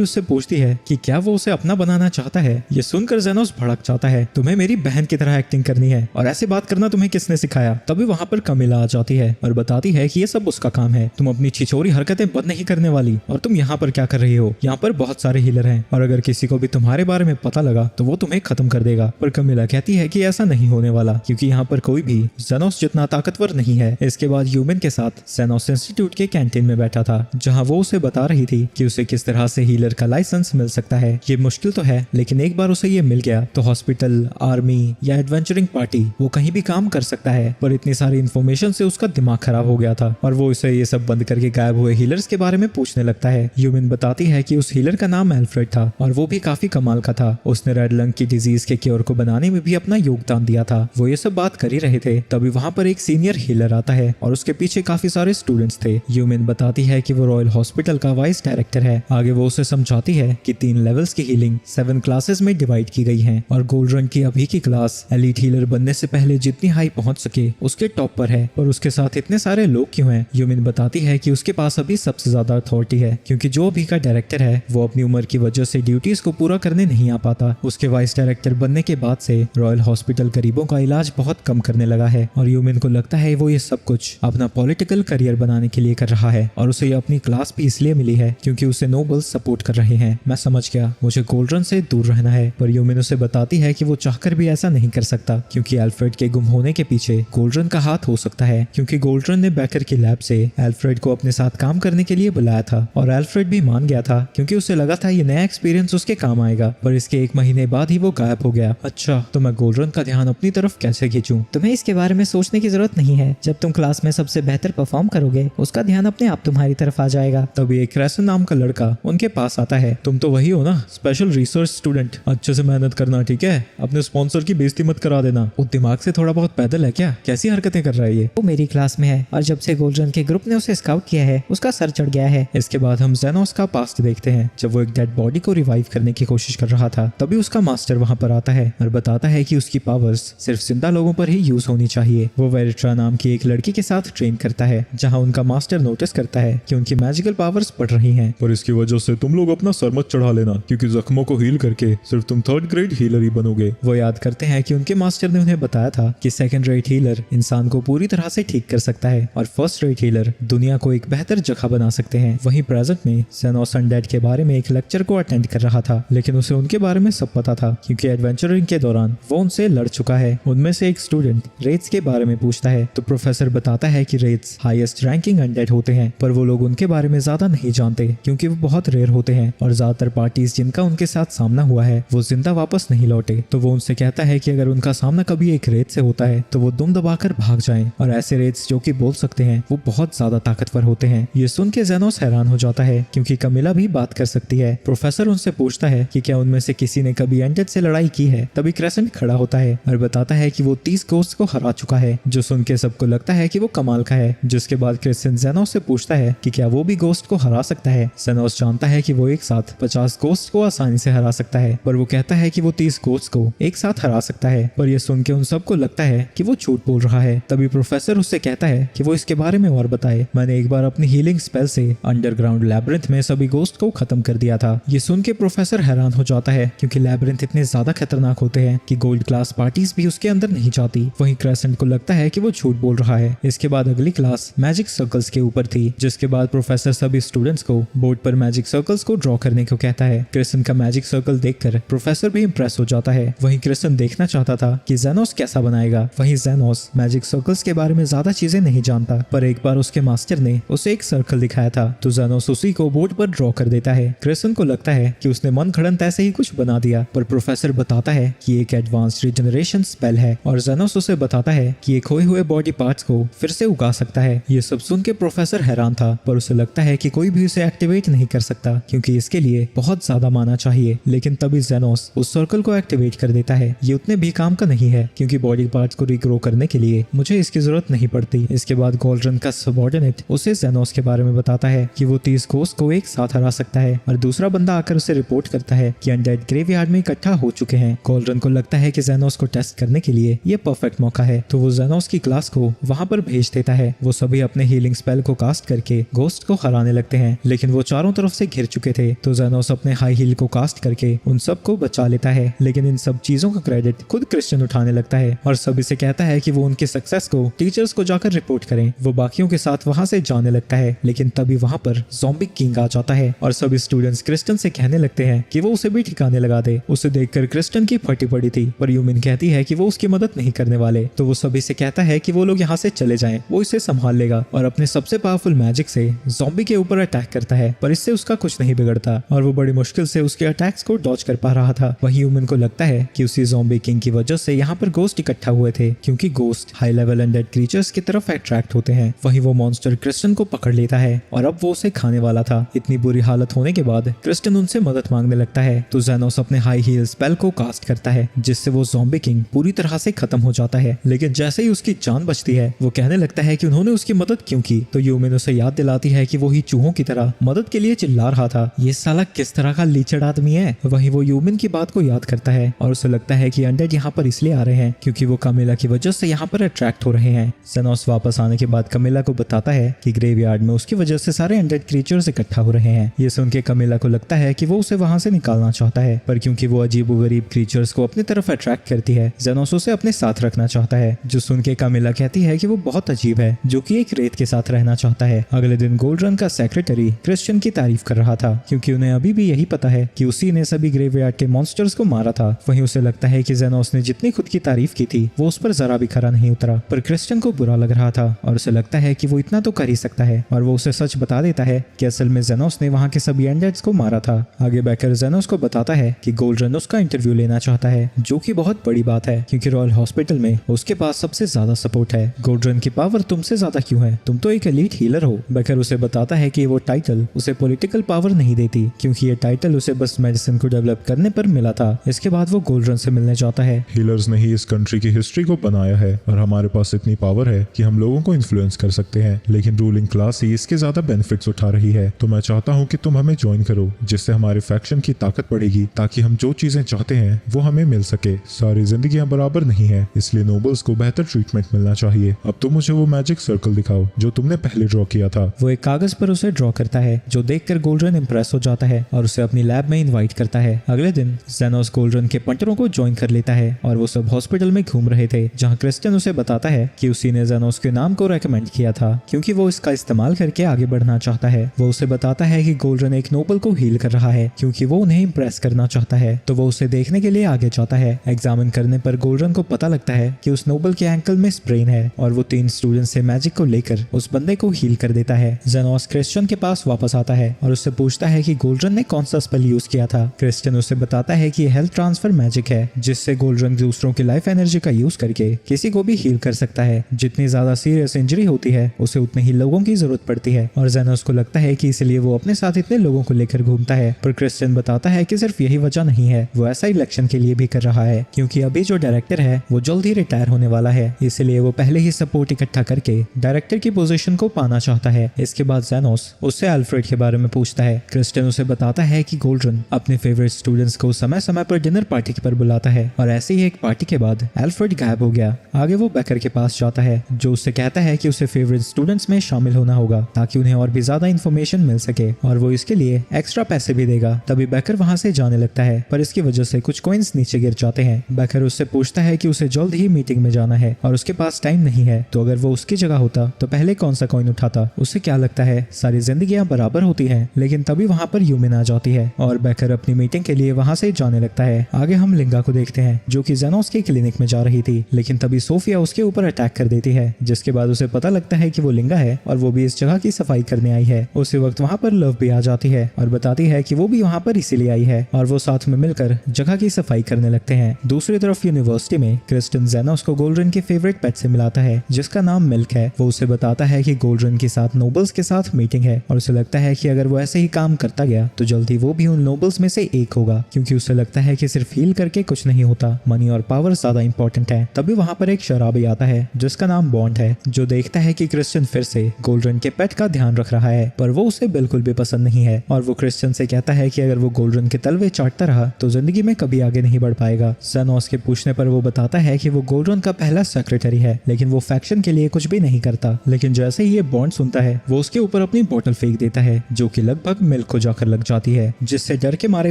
उससे पूछती है कि क्या वो उसे अपना बनाना चाहता है। ये सुनकर जेनोस भड़क जाता है, तुम्हें मेरी बहन की तरह एक्टिंग करनी है और ऐसे बात करना तुम्हें किसने सिखाया? तभी वहाँ पर कामिला आ जाती है और बताती है कि ये सब उसका काम है, तुम अपनी छिछोरी हरकतें बंद नहीं करने वाली, और तुम यहाँ पर क्या कर रही हो? यहाँ पर बहुत सारे हीलर हैं और अगर किसी को भी तुम्हारे बारे में पता लगा तो वो तुम्हें खत्म कर देगा। पर कामिला कहती है कि ऐसा नहीं होने वाला क्योंकि यहाँ पर कोई भी जेनोस जितना ताकतवर नहीं है। इसके बाद यूमिन के साथ जेनोस जेनोस इंस्टीट्यूट के कैंटीन में बैठा था, जहां वो उसे बता रही थी कि उसे किस तरह से हीलर का लाइसेंस मिल सकता है। ये मुश्किल तो है, लेकिन एक बार उसे ये मिल गया तो हॉस्पिटल, आर्मी या एडवेंचरिंग पार्टी वो कहीं भी काम कर सकता है। पर इतनी सारी इन्फॉर्मेशन से उसका दिमाग खराब हो गया था और वो उसे ये सब बंद करके गायब हुए हीलर्स के बारे में पूछने लगता है। यूमिन बताती है कि उस हीलर का नाम एल्फ्रेड था और वो भी काफी कमाल का था। उसने रेड लंग की डिजीज के क्योर को बनाने में भी अपना योगदान दिया था। वो ये सब बात कर ही रहे थे, तभी वहाँ पर एक सीनियर हीलर आता है और उसके पीछे काफी सारे स्टूडेंट्स थे। यूमिन बताती है कि वो रॉयल हॉस्पिटल का वाइस डायरेक्टर है। आगे वो उसे समझाती है कि 3 लेवल्स की हीलिंग 7 क्लासेस में डिवाइड की गई है और गोल्ड रंग की अभी की क्लास एलीट हीलर बनने से पहले जितनी हाई पहुंच सके उसके टॉप पर है। और उसके साथ इतने सारे लोग क्यों हैं? यूमिन बताती है कि उसके पास अभी सबसे ज्यादा अथॉरिटी है, क्योंकि जो अभी का डायरेक्टर है वो अपनी उम्र की वजह से ड्यूटीज को पूरा करने नहीं आ पाता। उसके वाइस डायरेक्टर बनने के बाद से रॉयल हॉस्पिटल गरीबों का इलाज बहुत कम करने लगा है और यूमिन को लगता है वो ये सब कुछ अपना पॉलिटिकल करियर बनाने के लिए कर रहा है। और उसे अपनी क्लास भी इसलिए मिली है क्योंकि उसे नोबल्स सपोर्ट कर रहे हैं। मैं समझ गया, मुझे गोल्डरन से दूर रहना है। पर यूमिन उसे बताती है कि वो चाहकर भी ऐसा नहीं कर सकता, क्योंकि एल्फ्रेड के गुम होने के पीछे गोल्डरन का हाथ हो सकता है। क्योंकि गोल्डरन ने बैकर की लैब से एल्फ्रेड को अपने साथ काम करने के लिए बुलाया था और एल्फ्रेड भी मान गया था, क्योंकि उसे लगा था ये नया एक्सपीरियंस उसके काम आएगा। पर इसके 1 महीने बाद ही वो गायब हो गया। अच्छा, तो मैं गोल्डरन का ध्यान अपनी तरफ कैसे खींचूं? तुम्हें इसके बारे में सोचने की जरूरत नहीं है। जब तुम क्लास में सबसे बेहतर परफॉर्म करोगे उसका ध्यान अपने आप तुम्हारी तरफ आ जाएगा। तभी एक क्रेसन नाम का लड़का उनके पास आता है। तुम तो वही हो ना, स्पेशल रिसर्च स्टूडेंट? अच्छे से मेहनत करना, ठीक है? अपने स्पॉन्सर की बेइज्जती मत करा देना। वो दिमाग से थोड़ा बहुत पैदल है क्या? कैसी हरकतें कर रहा है ये? वो मेरी क्लास में है और जब से गोल्डरन के ग्रुप ने उसे स्काउट किया है उसका सर चढ़ गया है। इसके बाद हम जेनोस का पास्ट देखते हैं। जब वो एक डेड बॉडी को रिवाइव करने की कोशिश कर रहा था, तभी उसका मास्टर वहां पर आता है और बताता है कि उसकी पावर्स सिर्फ जिंदा लोगों पर ही यूज होनी चाहिए। वो वेरिट्रा नाम की एक लड़की के साथ ट्रेन करता है, जहां उनका मास्टर नोटिस करता है कि उनकी मैजिकल पावर्स बढ़ रही हैं। पर इसकी वजह से तुम लोग अपना सर मत चढ़ा लेना, क्योंकि जख्मों को हील करके सिर्फ तुम 3rd ग्रेड हीलर ही बनोगे। वो याद करते हैं कि उनके मास्टर ने उन्हें बताया था कि 2nd रेट हीलर इंसान को पूरी तरह से ठीक कर सकता है और 1st रेट हीलर दुनिया को एक बेहतर जगह बना सकते हैं। वहीं प्रेजेंट में जेनोस अनडेड के बारे में एक लेक्चर को अटेंड कर रहा था, लेकिन उसे उनके बारे में सब पता था, क्योंकि एडवेंचरिंग के दौरान वो उनसे लड़ चुका है। उनमें से एक स्टूडेंट रेट्स के बारे में पूछता है तो प्रोफेसर बताता है कि रेट्स हाईएस्ट रैंकिंग अनडेड होते हैं, पर वो लोग उनके बारे में ज्यादा नहीं जानते क्योंकि वो बहुत रेयर होते हैं और ज्यादातर पार्टीज जिनका उनके साथ सामना हुआ है वो जिंदा वापस नहीं लौटे। तो वो उनसे कहता है कि अगर उनका सामना कभी एक रेत से होता है तो वो दुम दबाकर भाग जाएं, और ऐसे रेट्स जो कि बोल सकते हैं वो बहुत ज्यादा ताकतवर होते हैं। ये सुन के जेनोस हैरान हो जाता है क्योंकि कमिला भी बात कर सकती है। प्रोफेसर उनसे पूछता है कि क्या उनमें से किसी ने कभी एंडेड से लड़ाई की है। तभी क्रेसेंट खड़ा होता है और बताता है कि वो 30 गोस्ट को हरा चुका है, जो सुन के सबको लगता है कि वो कमाल का है। जिसके बाद क्रेसेंट जेनोस से पूछता है कि क्या वो भी गोस्ट को हरा सकता है। जेनोस जानता है कि वो एक साथ 50 गोस्ट को आसानी से हरा सकता है, पर वो कहता है कि वो 30 गोस्ट को एक साथ हरा सकता है। पर ये सुन के उन सबको लगता है कि वो झूठ बोल रहा है। तभी प्रोफेसर उससे कहता है कि वो इसके बारे में और बताए। मैंने एक बार अपनी हीलिंग स्पेल से अंडरग्राउंड लैब्रिंथ में सभी गोस्ट को खत्म कर दिया था। ये सुन के प्रोफेसर हैरान हो जाता है क्योंकि लैब्रिंथ इतने ज्यादा खतरनाक होते हैं कि गोल्ड क्लास पार्टीज भी उसके अंदर नहीं जाती। वहीं क्रेसेंट को लगता है कि वो झूठ बोल रहा है। इसके बाद अगली क्लास मैजिक सर्कल्स के ऊपर थी, जिसके बाद प्रोफेसर सभी स्टूडेंट्स को बोर्ड पर मैजिक सर्कल्स को ड्रॉ करने को कहता है। क्रेसेंट का मैजिक सर्कल देखकर प्रोफेसर भी इंप्रेस हो जाता है। वहीं क्रेसेंट देखना चाहता था कि जेनोस कैसा बनाएगा। वहीं जेनोस मैजिक सर्कल्स के बारे में ज्यादा चीजें नहीं जानता, पर एक बार उसके मास्टर ने उसे एक सर्कल दिखाया था तो जेनोस उसी को बोर्ड पर ड्रॉ कर देता है। क्रेसेंट को लगता है कि उसने मन घड़ंत ऐसे ही कुछ बना दिया, पर प्रोफेसर बताता है कि एक एडवांस रिजनरेशन स्पेल है और जेनोस उसे बताता है कि ये खोए हुए बॉडी पार्ट्स को फिर से उगा सकता है। ये सब सुन के प्रोफेसर हैरान था, पर उसे लगता है कि कोई भी उसे एक्टिवेट नहीं कर सकता क्योंकि इसके लिए बहुत ज्यादा माना चाहिए। लेकिन तभी जेनोस उस सर्कल को एक्टिवेट कर देता है। ये उतने भी काम का नहीं है क्योंकि बॉडी पार्ट्स को रिग्रो करने के लिए मुझे इसकी जरूरत नहीं पड़ती। इसके बाद गोल्डरन का सबऑर्डिनेट उसे जेनोस के बारे में बताता है कि वो 30 गोस्ट को एक साथ हरा सकता है, और दूसरा बंदा आकर उसे रिपोर्ट करता है कि अनडेड ग्रेवयार्ड में इकट्ठा हो चुके हैं। गोल्डरन को लगता है कि जेनोस को टेस्ट करने के लिए ये परफेक्ट मौका है, तो वो जेनोस की क्लास को वहां पर भेज देता है। वो सभी अपने हीलिंग स्पेल को कास्ट करके गोस्ट को हराने लगते हैं, लेकिन वो चारों तरफ से घिर चुके थे। तो जेनोस अपने हाई हील को कास्ट करके उन सब को बचा लेता है, लेकिन इन सब चीजों का क्रेडिट खुद क्रिश्चियन उठाने लगता है और सभी से कहता है कि वो उनके सक्सेस को टीचर्स को जाकर रिपोर्ट करें। वो बाकियों के साथ वहां से जाने लगता है, लेकिन तभी वहां पर ज़ॉम्बी किंग आ जाता है और सभी स्टूडेंट्स क्रिस्टन से कहने लगते हैं कि वो उसे भी ठिकाने लगा दे। उसे देखकर क्रिस्टन की फटी पड़ी थी, पर यूमिन कहती है कि वो उसकी मदद नहीं करने वाले। तो वो सभी से कहता है कि वो लोग यहाँ से चले जाएं, वो इसे संभाल लेगा। और अपने सबसे पावरफुल मैजिक से ज़ॉम्बी के ऊपर अटैक करता है, पर इससे उसका कुछ नहीं बिगड़ता और वो बड़ी मुश्किल से उसके अटैक्स को डॉज कर पा रहा था। वहीं ह्यूमन को लगता है कि उसी ज़ॉम्बी किंग की वजह से यहाँ पर गोस्ट इकट्ठा हुए थे, क्योंकि ghost high level undead creatures की तरफ अट्रैक्ट होते हैं। वहीं वो मॉन्स्टर क्रिस्टन को पकड़ लेता है और अब वो उसे खाने वाला था। इतनी बुरी हालत होने के बाद क्रिस्टन उनसे मदद मांगने लगता है तो ज़ेनोस अपने हाई हील स्पेल को कास्ट करता है, जिससे वो ज़ॉम्बी किंग पूरी तरह से खत्म हो जाता है। लेकिन जैसे ही उसकी जान बचती है वो कहने लगता है कि उन्होंने उसकी मदद क्यों की, तो ह्यूमन उसे याद दिलाती है कि वो ही चूहों की तरह मदद के लिए चिल्ला रहा था। ये साला किस तरह का लीचड़ आदमी है। वहीं वो ह्यूमन की बात को याद करता है और उसे लगता है कि अनडेड यहाँ पर इसलिए आ रहे हैं क्योंकि वो कामिला की वजह से यहाँ पर अट्रैक्ट हो रहे हैं। ज़ेनोस वापस आने के बाद कामिला को बताता है कि ग्रेवयार्ड में उसकी वजह से सारे अनडेड क्रीचर्स इकट्ठा हो रहे हैं। ये सुन के कामिला को लगता है कि वो उसे वहां से निकालना चाहता है, पर क्योंकि वो अजीबोगरीब क्रीचर्स को अपनी तरफ अट्रैक्ट करती है, ज़ेनोस उसे अपने साथ रखना चाहता है। जो सुन के कामिला कहती है कि वो बहुत अजीब है जो कि एक रेत के साथ रहना चाहता है। अगले दिन गोल्ड रन का सेक्रेटरी क्रिश्चियन की तारीफ कर रहा था क्योंकि उन्हें अभी भी यही पता है कि उसी ने सभी ग्रेवयार्ड के मॉन्स्टर्स को मारा था। वहीं उसे लगता है कि ज़ेनोस ने जितनी खुद की तारीफ की थी वो उस पर जरा भी खरा नहीं उतरा, पर क्रिश्चियन को बुरा लग रहा था और उसे लगता है कि वो इतना तो कर ही सकता है और वो उसे सच बता देता है कि असल में ज़ेनोस ने वहाँ के सभी अनडेड्स को मारा था। आगे बैकर ज़ेनोस को बताता है कि गोल्ड रन उसका इंटरव्यू लेना चाहता है, जो कि बहुत बड़ी बात है क्योंकि रॉयल हॉस्पिटल में उसके पास सबसे ज्यादा सपोर्ट है। गोल्ड रन की पावर तुमसे ज्यादा क्यों है, तुम तो एक एलीट हीलर हो। बैकर उसे बताता है कि वो टाइटल उसे पॉलिटिकल पावर नहीं देती क्योंकि ये टाइटल उसे बस मेडिसिन को डेवलप करने पर मिला था। इसके बाद वो गोल्ड रन से मिलने जाता है। हीलर्स ने ही इस कंट्री की हिस्ट्री को बनाया है और हमारे पास इतनी पावर है कि हम लोगों को इन्फ्लुएंस कर सकते हैं, लेकिन रूलिंग क्लास ही इसके ज्यादा बेनिफिट्स उठा रही है। तो मैं चाहता हूँ कि तुम हमें ज्वाइन करो, जिससे हमारे फैक्शन की ताकत बढ़ेगी ताकि हम जो चीजें चाहते हैं वो हमें मिल सके। सारी जिंदगियां बराबर नहीं है, इसलिए नोबल्स को बेहतर ट्रीटमेंट मिलना चाहिए। अब तुम मुझे वो मैजिक सर्कल दिखाओ जो तुमने पहले ड्रॉ किया था। वो एक कागज पर उसे ड्रॉ करता है जो देखकर गोल्ड रन इंप्रेस हो जाता है और उसे अपनी लैब में इनवाइट करता है। अगले दिन ज़ेनोस गोल्ड रन के पंटरों को ज्वाइन कर लेता है और वो सब हॉस्पिटल में घूम रहे थे, जहाँ क्रिस्टियन उसे बताता है कि उसी ने ज़ेनोस के नाम को रेकमेंड किया था क्योंकि वो इसका इस्तेमाल करके आगे बढ़ना चाहता है। वो उसे बताता है कि गोल्ड रन एक नोबल को हील कर रहा है क्योंकि वो उन्हें इंप्रेस करना चाहता है, तो वो उसे देखने के लिए आगे जाता है। एग्जामिन करने पर गोल्ड रन को पता लगता है कि उस नोबल के एंकल में स्प्रेन है और वो 3 स्टूडेंट्स से मैजिक को लेकर उस बंदे को हील कर देता है। ज़ेनोस क्रिश्चियन के पास वापस आता है और उससे पूछता है कि गोल्ड रन ने कौन सा स्पेल यूज किया था। क्रिश्चियन उसे बताता है कि हेल्थ ट्रांसफर मैजिक है जिससे गोल्ड रन दूसरों की लाइफ एनर्जी का यूज करके किसी को भी हील कर सकता है। जितनी ज्यादा सीरियस इंजरी होती है उसे उतने ही लोगों की जरूरत पड़ती है और ज़ेनोस को लगता है कि इसलिए वो अपने साथ इतने लोगों को लेकर घूमता है। पर क्रिश्चियन बताता है कि सिर्फ यही वजह नहीं है, वो ऐसा इलेक्शन के लिए भी कर रहा है क्योंकि अभी जो डायरेक्टर है वो जल्द ही रिटायर होने वाला है, इसलिए वो पहले ही सपोर्ट इकट्ठा करके डायरेक्टर की पोजीशन को पाना चाहता है। इसके बाद ज़ेनोस उससे अल्फ्रेड के बारे में पूछता है। क्रिश्चियन उसे बताता है कि गोल्ड रन अपने फेवरेट स्टूडेंट्स को समय समय पर डिनर पार्टी पर बुलाता है और ऐसे ही एक पार्टी के बाद अल्फ्रेड गायब हो गया। आगे वो बैकर के पास जाता है जो उससे कहता है कि उसे फेवरेट स्टूडेंट्स में शामिल होना होगा ताकि उन्हें और भी ज्यादा इन्फॉर्मेशन मिल सके और वो इसके लिए एक्स्ट्रा पैसे भी देगा। तभी बैकर वहां से जाने लगता है पर इसकी वजह से कुछ कॉइन्स नीचे गिर जाते हैं। बैकर उससे पूछता है कि उसे जल्द ही मीटिंग में जाना है और उसके पास टाइम नहीं है, तो अगर वो उसकी जगह होता तो पहले कौन सा कॉइन उठाता। उसे क्या लगता है सारी जिंदगियां बराबर होती हैं, लेकिन तभी वहां पर ह्यूमन आ जाती है और बैकर अपनी मीटिंग के लिए वहां से जाने लगता है। आगे हम लिंगा को देखते हैं जो कि ज़ेनोस के क्लिनिक में जा रही थी, लेकिन तभी सोफिया उसके ऊपर अटैक कर देती है, जिसके बाद उसे पता लगता है कि वो लिंगा है और वो भी इस जगह की सफाई करने आई है। उसी वक्त वहां पर लव भी आ जाती है और बताती है कि वो भी वहां पर इसीलिए आई है और वो साथ में मिलकर जगह की सफाई करने लगते हैं। दूसरी तरफ यूनिवर्सिटी में क्रिस्टियन ज़ेनोस को गोल्ड रन के फेवरेट पेट से मिलाता है जिसका नाम मिल्क है। वो उसे बताता है कि गोल्ड रन के साथ नोबल्स के साथ मीटिंग है और उसे लगता है कि अगर वो ऐसे ही काम करता गया तो जल्दी वो भी उन नोबल्स में से एक होगा, क्योंकि उसे लगता है कि सिर्फ हील करके कुछ नहीं होता, मनी और पावर ज्यादा इंपॉर्टेंट है। तभी वहां पर एक शराबी आता है जिसका नाम बॉन्ड है जो देखता है कि क्रिस्टियन फिर से गोल्ड रन के पेट का ध्यान रख रहा है, पर वो उसे बिल्कुल भी पसंद नहीं है और वो क्रिस्टियन से कहता है कि अगर वो गोल्ड रन के तलवे चाटता रहा तो जिंदगी में कभी आगे नहीं बढ़ पाएगा। ज़ेनोस के पूछने पर वो बताता है कि वो गोल्ड रन का पहला सेक्रेटरी है, लेकिन वो फैक्शन के लिए कुछ भी नहीं करता। लेकिन जैसे ही ये बॉन्ड सुनता है वो उसके ऊपर अपनी बोतल फेंक देता है जो कि लगभग मिल्क को जाकर लग जाती है, जिससे डर के मारे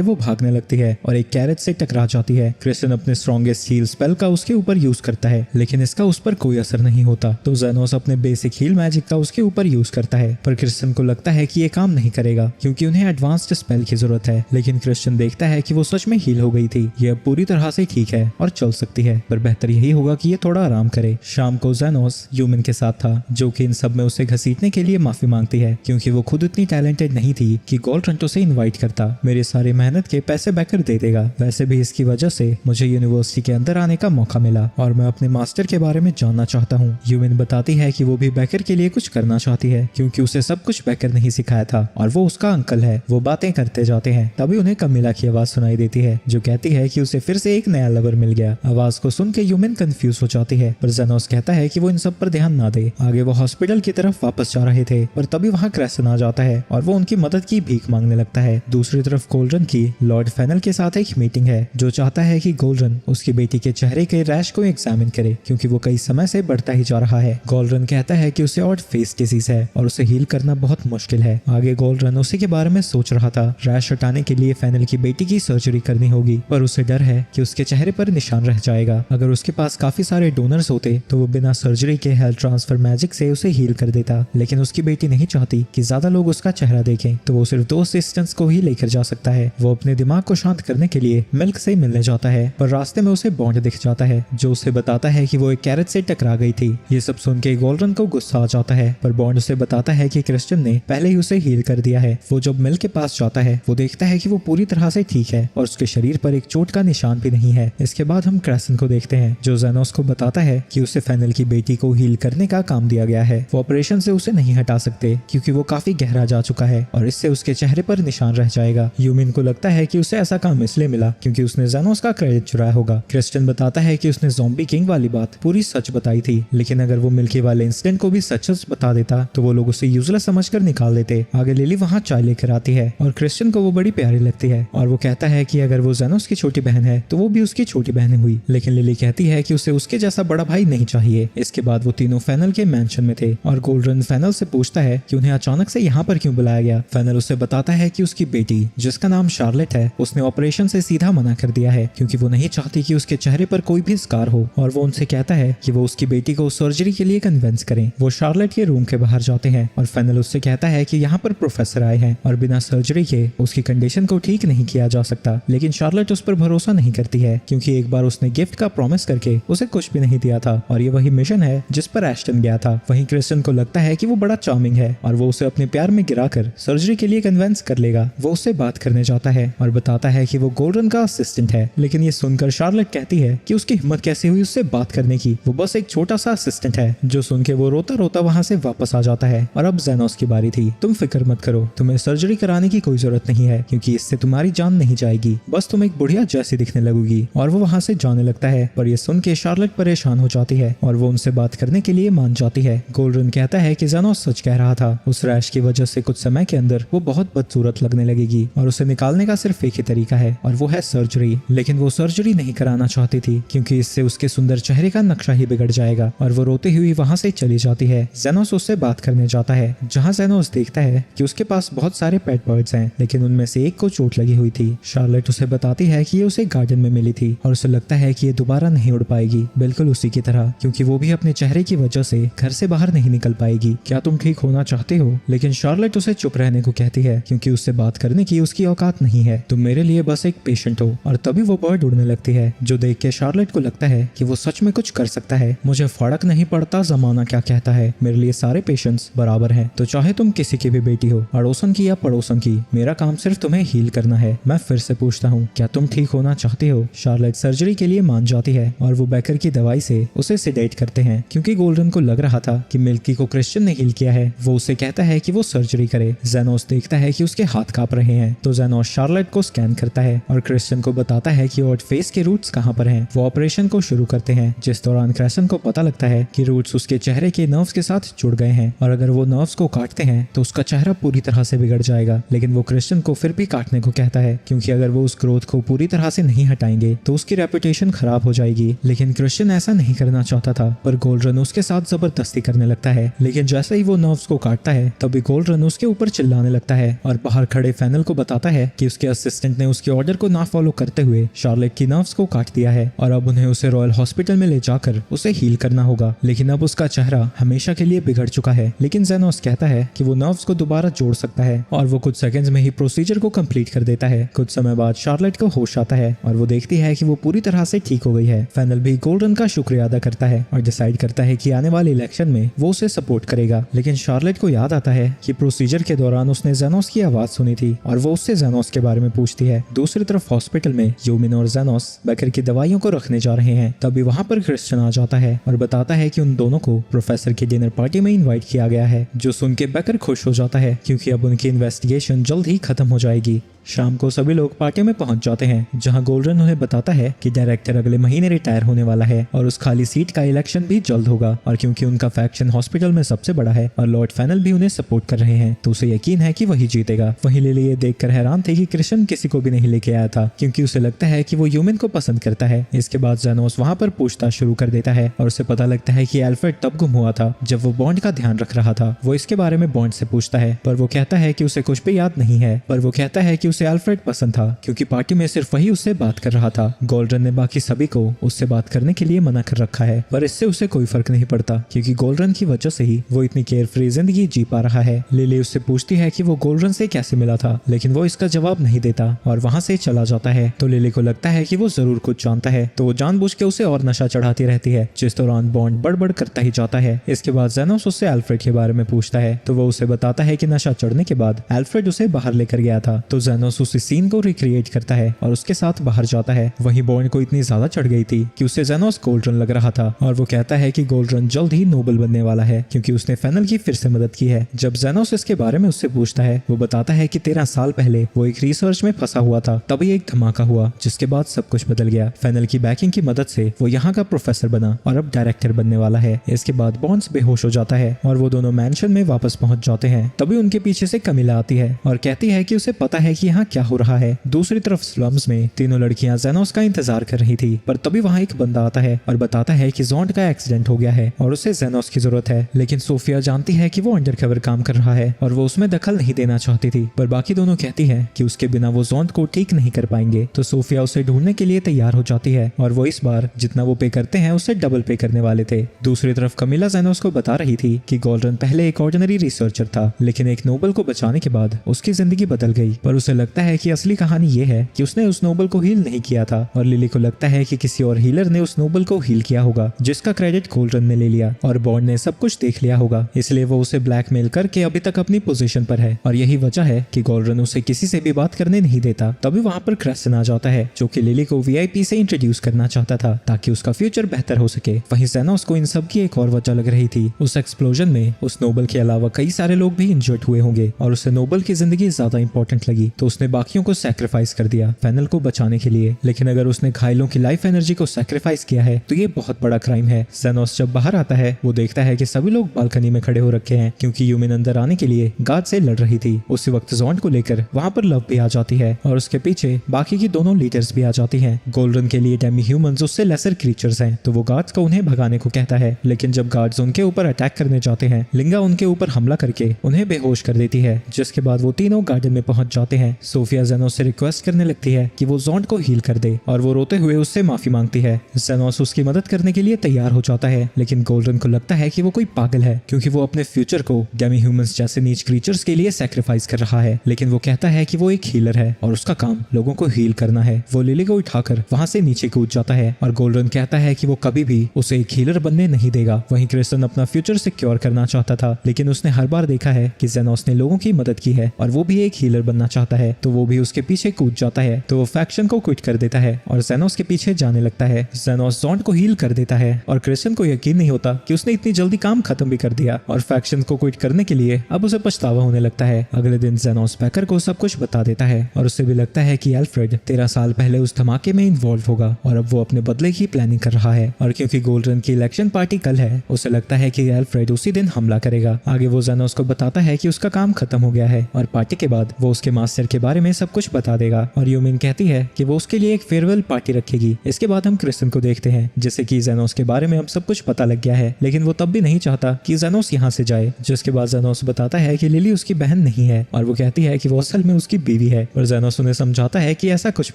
वो भागने लगती है और एक कैरेट से टकरा जाती है। क्रिस्टियन अपने स्ट्रॉन्गेस्ट हील स्पेल का उसके ऊपर यूज करता है, लेकिन इसका उस पर कोई असर नहीं होता, तो ज़ेनोस अपने बेसिक हील मैजिक का उसके ऊपर यूज करता है, पर क्रिस्टियन को लगता है कि ये काम नहीं करेगा क्योंकि उन्हें एडवांस्ड स्पेल की जरूरत है। लेकिन क्रिस्टियन देखता है कि वो सच में हील हो गई थी, ये अब पूरी तरह से ठीक है और चल सकती है, पर बेहतर यही होगा कि ये थोड़ा आराम करे। शाम को ज़ेनोस ह्यूमन के साथ था जो जो कि इन सब में उसे घसीटने के लिए माफी मांगती है क्योंकि वो खुद इतनी टैलेंटेड नहीं थी कि गोल्डरन उसे इनवाइट करता। मेरे सारे मेहनत के पैसे बैकर दे देगा, वैसे भी इसकी वजह से मुझे यूनिवर्सिटी के अंदर आने का मौका मिला और मैं अपने मास्टर के बारे में जानना चाहता हूँ। यूमिन बताती है कि वो भी बैकर के लिए कुछ करना चाहती है क्योंकि उसे सब कुछ बैकर नहीं सिखाया था और वो उसका अंकल है। वो बातें करते जाते हैं, तभी उन्हें कमिला की आवाज सुनाई देती है जो कहती है कि उसे फिर से एक नया लवर मिल गया। आवाज को सुन के यूमिन कंफ्यूज हो जाती है, पर जेनोस कहता है कि वो इन सब पर ध्यान ना दे। आगे वो हॉस्पिटल की तरफ वापस जा रहे थे, पर तभी वहाँ क्रेसन आ जाता है और वो उनकी मदद की भीख मांगने लगता है। दूसरी तरफ गोल्डरन की लॉर्ड फेनल के साथ एक मीटिंग है जो चाहता है कि गोल्डरन उसकी बेटी के चेहरे के रैश को एग्जामिन करे क्योंकि वो कई समय से बढ़ता ही जा रहा है। गोल्डरन कहता है कि उसे ऑड फेस डिजीज है और उसे हील करना बहुत मुश्किल है। आगे गोल्डरन उसी के बारे में सोच रहा था। रैश हटाने के लिए फेनल की बेटी की सर्जरी करनी होगी, पर उसे डर है कि उसके चेहरे पर निशान रह जाएगा। अगर उसके पास काफी सारे डोनर्स होते तो वो बिना सर्जरी के हेल्थ ट्रांसफर मैजिक से उसे हील कर देता, लेकिन उसकी बेटी नहीं चाहती कि ज्यादा लोग उसका चेहरा देखें, तो वो सिर्फ 2 असिस्टेंट्स को ही लेकर जा सकता है। वो अपने दिमाग को शांत करने के लिए मिल्क से मिलने जाता है, पर रास्ते में उसे बॉन्ड दिख जाता है जो उसे बताता है कि वो एक कैरेट से टकरा गई थी। ये सब सुन के गोल्डरन को गुस्सा आ जाता है, पर बॉन्ड उसे बताता है कि क्रिश्चियन ने पहले ही उसे हील कर दिया है। वो जब मिल्क के पास जाता है वो देखता है कि वो पूरी तरह से ठीक है और उसके शरीर पर एक चोट का निशान भी नहीं है। इसके बाद हम क्रेसन को देखते हैं जो जेनोस को बताता है कि उसे फेनल की बेटी को हील करने का काम दिया गया है। वो ऑपरेशन से उसे नहीं हटा सकते क्योंकि वो काफी गहरा जा चुका है और इससे उसके चेहरे पर निशान रह जाएगा। यूमिन को लगता है कि उसे ऐसा काम इसलिए मिला क्योंकि उसने जेनोस का क्रेडिट चुराया होगा। क्रिश्चियन बताता है कि उसने ज़ॉम्बी किंग वाली बात पूरी सच बताई थी, लेकिन अगर वो मिल्की वाले इंसिडेंट को भी सच बता देता तो वो लोग उसे यूजलेस समझकर निकाल देते। आगे लिली वहाँ चाय लेकर आती है और क्रिश्चियन को वो बड़ी प्यारी लगती है और वो कहता है कि अगर वो जेनोस की छोटी बहन है तो वो भी उसकी छोटी बहन हुई, लेकिन लिली कहती है कि उसे उसके जैसा बड़ा भाई नहीं चाहिए। इसके बाद वो तीनों फेनल के मैंशन में थे और गोल्डरन फेनल से पूछता है कि उन्हें अचानक से यहाँ पर क्यों बुलाया गया। फेनल उसे बताता है कि उसकी बेटी जिसका नाम शार्लेट है उसने ऑपरेशन से सीधा मना कर दिया है क्योंकि वो नहीं चाहती कि उसके चेहरे पर कोई भी स्कार हो, और वो उनसे कहता है कि वो उसकी बेटी को सर्जरी के लिए कन्विंस करें। वो शार्लेट के रूम के बाहर जाते हैं और फेनल उससे कहता है कि यहाँ पर प्रोफेसर आए हैं और बिना सर्जरी के उसकी कंडीशन को ठीक नहीं किया जा सकता, लेकिन शार्लेट उस पर भरोसा नहीं करती है क्योंकि एक बार उसने गिफ्ट का प्रॉमिस करके उसे कुछ भी नहीं दिया था और ये वही मिशन है जिस पर एस्टन गया था। वहीं क्रिश्चियन को लगता है कि वो बड़ा चार्मिंग है और वो उसे अपने प्यार में गिराकर सर्जरी के लिए कन्विंस कर लेगा। वो उससे बात करने जाता है और बताता है कि वो गोल्डरन का असिस्टेंट है, लेकिन ये सुनकर शार्लेट कहती है कि उसकी हिम्मत कैसे हुई उससे बात करने की, वो बस एक छोटा सा असिस्टेंट है। जो सुन के वो रोता रोता वहाँ से वापस आ जाता है और अब जेनोस की बारी थी। तुम फिक्र मत करो, तुम्हें सर्जरी कराने की कोई जरूरत नहीं है क्योंकि इससे तुम्हारी जान नहीं जाएगी, बस तुम एक बुढ़िया जैसी दिखने लगोगी। और वो वहाँ से जाने लगता है, पर ये सुन के शार्लेट परेशान हो जाती है और वो उनसे बात करने के लिए मान जाती है। गोल्डरन कहता है कि जेनोस सच कह रहा था, उस रैश की वजह से कुछ समय के अंदर वो बहुत बदसूरत लगने लगेगी और उसे निकालने का सिर्फ एक ही तरीका है और वो है सर्जरी। लेकिन वो सर्जरी नहीं कराना चाहती थी क्योंकि इससे उसके सुंदर चेहरे का नक्शा ही बिगड़ जाएगा और वो रोती हुई वहाँ से चली जाती है। जेनोस उससे बात करने जाता है जहाँ जेनोस देखता है कि उसके पास बहुत सारे पेट बर्ड्स हैं, लेकिन उनमें से एक को चोट लगी हुई थी। शार्लेट उसे बताती है कि ये उसे गार्डन में मिली थी और उसे लगता है कि ये दोबारा नहीं उड़ पाएगी, बिल्कुल उसी की तरह, क्योंकि वो भी अपने चेहरे की वजह से घर से बाहर नहीं निकल पाएगी। क्या तुम ठीक होना चाहते हो? लेकिन शार्लेट उसे चुप रहने को कहती है क्योंकि उससे बात करने की उसकी औकात नहीं है। तुम मेरे लिए बस एक पेशेंट हो। और तभी वो बर्ड उड़ने लगती है जो देख के शार्लेट को लगता है कि वो सच में कुछ कर सकता है। मुझे फर्क नहीं पड़ता जमाना क्या कहता है, मेरे लिए सारे पेशेंट्स बराबर हैं, तो चाहे तुम किसी की भी बेटी हो, अड़ोसन की या पड़ोसन की, मेरा काम सिर्फ तुम्हें हील करना है। मैं फिर से पूछता हूँ, क्या तुम ठीक होना चाहते हो? शार्लेट सर्जरी के लिए मान जाती है और वो बेकर की दवाई से उसे सिडेट करते हैं क्योंकि गोल्डन को लग रहा था कि मिल्की को क्रिश्चियन ने हील किया है। वो उसे कहता है कि वो सर्जरी करे। जेनोस देखता है कि उसके हाथ कांप रहे हैं, तो जेनोस शार्लेट को स्कैन करता है और क्रिश्चियन को बताता है कि ऑड फेस के रूट्स कहाँ पर हैं। वो ऑपरेशन को शुरू करते हैं, जिस दौरान क्रिश्चियन को पता लगता है कि रूट्स उसके चेहरे के नर्व्स के साथ जुड़ गए हैं और अगर वो नर्व्स को काटते हैं तो उसका चेहरा पूरी तरह से बिगड़ जाएगा। लेकिन वो क्रिश्चियन को फिर भी काटने को कहता है क्योंकि अगर वो उस ग्रोथ को पूरी तरह से नहीं हटाएंगे तो उसकी रेपुटेशन खराब हो जाएगी। लेकिन क्रिश्चियन ऐसा नहीं करना चाहता था, पर गोल्डरन उसके साथ जबरदस्ती करने लगता है। लेकिन जैसे ही वो नर्व्स को काटता है तभी गोल्डरन उसके ऊपर चिल्लाने लगता है और बाहर खड़े फेनल को बताता है कि उसके असिस्टेंट ने उसके ऑर्डर को ना फॉलो करते हुए शार्लेट की नर्व्स को काट दिया है और अब उन्हें उसे रॉयल हॉस्पिटल में ले जाकर उसे हील करना होगा। लेकिन अब उसका चेहरा हमेशा के लिए बिगड़ चुका है। लेकिन जेनोस कहता है कि वो नर्व्स को दोबारा जोड़ सकता है और वो कुछ सेकंड्स में ही प्रोसीजर को कंप्लीट कर देता है। कुछ समय बाद शार्लेट को होश आता है और वो देखती है कि वो पूरी तरह से ठीक हो गई है। फेनल भी गोल्डन का शुक्रिया अदा करता है और डिसाइड करता है कि आने वाले इलेक्शन हॉस्पिटल में वो उसे सपोर्ट करेगा। लेकिन शार्लेट को याद आता है कि प्रोसीजर के दौरान उसने जेनोस की आवाज सुनी थी और वो उससे जेनोस के बारे में पूछती है। दूसरी तरफ हॉस्पिटल में यूमिन और जेनोस बेकर की दवाइयों को रखने जा रहे हैं। तभी वहाँ पर क्रिश्चियन आ जाता है और बताता है कि उन दोनों को प्रोफेसर की डिनर पार्टी में इनवाइट किया गया है, जो सुन के बेकर खुश हो जाता है क्योंकि अब उनकी इन्वेस्टिगेशन जल्द ही खत्म हो जाएगी। शाम को सभी लोग पार्टी में पहुंच जाते हैं, जहां गोल्डन उन्हें बताता है कि डायरेक्टर अगले महीने रिटायर होने वाला है और उस खाली सीट का इलेक्शन भी जल्द होगा। और क्योंकि उनका फैक्शन हॉस्पिटल में सबसे बड़ा है और लॉर्ड फेनल भी उन्हें सपोर्ट कर रहे हैं, तो उसे यकीन है कि वही जीतेगा। वहीं लिली ये देखकर हैरान थे कि क्रिश्चियन किसी को भी नहीं लेके आया था, क्योंकि उसे लगता है कि वो ह्यूमन को पसंद करता है। इसके बाद जेनोस वहाँ पर पूछताछ शुरू कर देता है और उसे पता लगता है कि एल्फ्रेड तब गुम हुआ था जब वो बॉन्ड का ध्यान रख रहा था। वो इसके बारे में बॉन्ड से पूछता है, पर वो कहता है कि उसे कुछ भी याद नहीं है। पर वो कहता है कि उसे एल्फ्रेड पसंद था क्योंकि पार्टी में सिर्फ वही उससे बात कर रहा था। गोल्डन ने बाकी सभी को उससे बात करने के लिए मना कर रखा है, पर इससे उसे कोई फर्क नहीं पड़ता क्योंकि गोल्डन की वजह से ही वो इतनी केयरफ्री जिंदगी जी पा रहा है। लिली उससे पूछती है कि वो गोल्डन से कैसे मिला था, लेकिन वो इसका जवाब नहीं देता और वहाँ से चला जाता है। तो लिली को लगता है कि वो जरूर कुछ जानता है, तो वो जानबूझ के उसे और नशा चढ़ाती रहती है, जिस दौरान बॉन्ड बढ़ करता ही जाता है। इसके बाद जेनोस उससे एल्फ्रेड के बारे में पूछता है, तो वो उसे बताता है कि नशा चढ़ने के बाद एल्फ्रेड उसे बाहर लेकर गया था। तो जेनोस उस सीन को रिक्रिएट करता है और उसके साथ बाहर जाता है। वहीं बॉन्ड को इतनी ज्यादा चढ़ गई थी कि उसे जेनोस गोल्डन लग रहा था और वो कहता है कि गोल्डन जल्द ही नोबल बनने वाला है क्योंकि उसने फेनल की फिर से मदद की है। जब जेनोस इसके बारे में उससे पूछता है, वो बताता है कि 13 साल पहले वो एक रिसर्च में फंसा हुआ था, तभी एक धमाका हुआ जिसके बाद सब कुछ बदल गया। फेनल की बैकिंग की मदद से वो यहाँ का प्रोफेसर बना और अब डायरेक्टर बनने वाला है। इसके बाद बॉन्ड्स बेहोश हो जाता है और वो दोनों मैंशन में वापस पहुंच जाते हैं। तभी उनके पीछे से कमिला आती है और कहती है कि उसे पता है कि यहाँ क्या हो रहा है। दूसरी तरफ स्लम्स में तीनों लड़कियां जेनोस का इंतजार कर रही थी, पर तभी वहाँ एक बंदा आता है और बताता है कि जोंड का एक्सीडेंट हो गया है और उसे जेनोस की जरूरत है। लेकिन सोफिया जानती है कि वो अंडरकवर काम कर रहा है और वो उसमें दखल नहीं देना चाहती थी, पर बाकी दोनों कहती है कि उसके बिना वो जोंड को ठीक नहीं कर पाएंगे। तो सोफिया उसे ढूंढने के लिए तैयार हो जाती है और वो इस बार जितना वो पे करते हैं उससे डबल पे करने वाले थे। दूसरी तरफ कमिला जेनोस को बता रही थी कि गोल्डन पहले एक ऑर्डिनरी रिसर्चर था, लेकिन एक नोबल को बचाने के बाद उसकी जिंदगी बदल गई। पर उसे लगता है कि असली कहानी ये है कि उसने उस नोबल को हील नहीं किया था और लिली को लगता है कि किसी और हीलर ने उस नोबल को हील किया होगा, जिसका क्रेडिट गोल्डन ने ले लिया और बॉन्ड ने सब कुछ देख लिया होगा। इसलिए वो उसे ब्लैकमेल करके अभी तक अपनी पोजीशन पर है और यही वजह है कि गोल्डन उसे किसी से भी बात करने नहीं देता। तभी वहाँ पर क्रिश्चियन आ जाता है जो कि लिली को वीआईपी से इंट्रोड्यूस करना चाहता था ताकि उसका फ्यूचर बेहतर हो सके। वहीं जेनोस को इन सब की एक और वजह लग रही थी, उस एक्सप्लोजन में उस नोबल के अलावा कई सारे लोग भी इंजर्ड हुए होंगे और उसे नोबल की जिंदगी ज्यादा इंपॉर्टेंट लगी, तो उसने बाकियों को सैक्रिफाइस कर दिया फेनल को बचाने के लिए। लेकिन अगर उसने घायलों की लाइफ एनर्जी को सैक्रिफाइस किया है तो ये बहुत बड़ा क्राइम है। जेनोस जब बाहर आता है वो देखता है कि सभी लोग बालकनी में खड़े हो रखे हैं क्योंकि यूमिन अंदर आने के लिए गार्ड से लड़ रही थी। उसी वक्त जोंड को लेकर वहाँ पर लव भी आ जाती है और उसके पीछे बाकी की दोनों लीडर्स भी आ जाती हैं। गोल्डन के लिए डेमी ह्यूमंस उससे लेसर क्रीचर्स हैं, तो वो गार्ड्स को उन्हें भगाने को कहता है। लेकिन जब गार्ड्स उनके ऊपर अटैक करने जाते हैं, लिंगा उनके ऊपर हमला करके उन्हें बेहोश कर देती है, जिसके बाद वो तीनों गार्डन में पहुंच जाते हैं। सोफिया जेनोस से रिक्वेस्ट करने लगती है कि वो जोंड को हील कर दे और वो रोते हुए उससे माफी मांगती है। जेनोस उसकी मदद करने के लिए तैयार हो जाता है, लेकिन गोल्डन को लगता है कि वो कोई पागल है क्योंकि वो अपने फ्यूचर को डेमी ह्यूमंस जैसे नीच क्रीचर्स के लिए सैक्रिफाइस कर रहा है। लेकिन वो कहता है कि वो एक हीलर है और उसका काम लोगों को हील करना है। वो लिली को उठाकर वहां से नीचे कूद जाता है और गोल्डन कहता है कि वो कभी भी उसे एक हीलर बनने नहीं देगा। वहीं क्रिश्चियन अपना फ्यूचर सिक्योर करना चाहता था, लेकिन उसने हर बार देखा है कि जेनोस ने लोगों की मदद की है और वो भी एक हीलर बनना चाहता है, तो वो भी उसके पीछे कूद जाता है। तो वो फैक्शन को क्विट कर देता है और जेनोस के पीछे जाने लगता है। जेनोस जोंड को हील कर देता है और क्रिश्चियन को यकीन नहीं होता कि उसने इतनी जल्दी काम खत्म भी कर दिया और फैक्शन को क्विट करने के लिए अब उसे पछतावा होने लगता है। अगले दिन जेनोस बेकर को सब कुछ बता देता है और उससे भी लगता है कि एल्फ्रेड 13 साल पहले उस धमाके में इन्वॉल्व होगा और अब वो अपने बदले की प्लानिंग कर रहा है। और क्योंकि गोल्डन की इलेक्शन पार्टी कल है, उसे लगता है कि एल्फ्रेड उसी दिन हमला करेगा। आगे वो जेनोस को बताता है कि उसका काम खत्म हो गया है और पार्टी के बाद वो उसके मास्टर के बारे में सब कुछ बता देगा। और यूमिन कहती है कि वो उसके लिए एक फेयरवेल पार्टी रखेगी। इसके बाद हम क्रिश्चियन को देखते हैं जैसे कि जेनोस के बारे में अब सब कुछ पता लग गया है, लेकिन वो तब भी नहीं चाहता कि जेनोस यहाँ से जाए। जिसके बाद जेनोस बताता है कि लिली उसकी बहन नहीं है और वो कहती है कि वो असल में उसकी बीवी है, और जेनोस उन्हें समझाता है कि ऐसा कुछ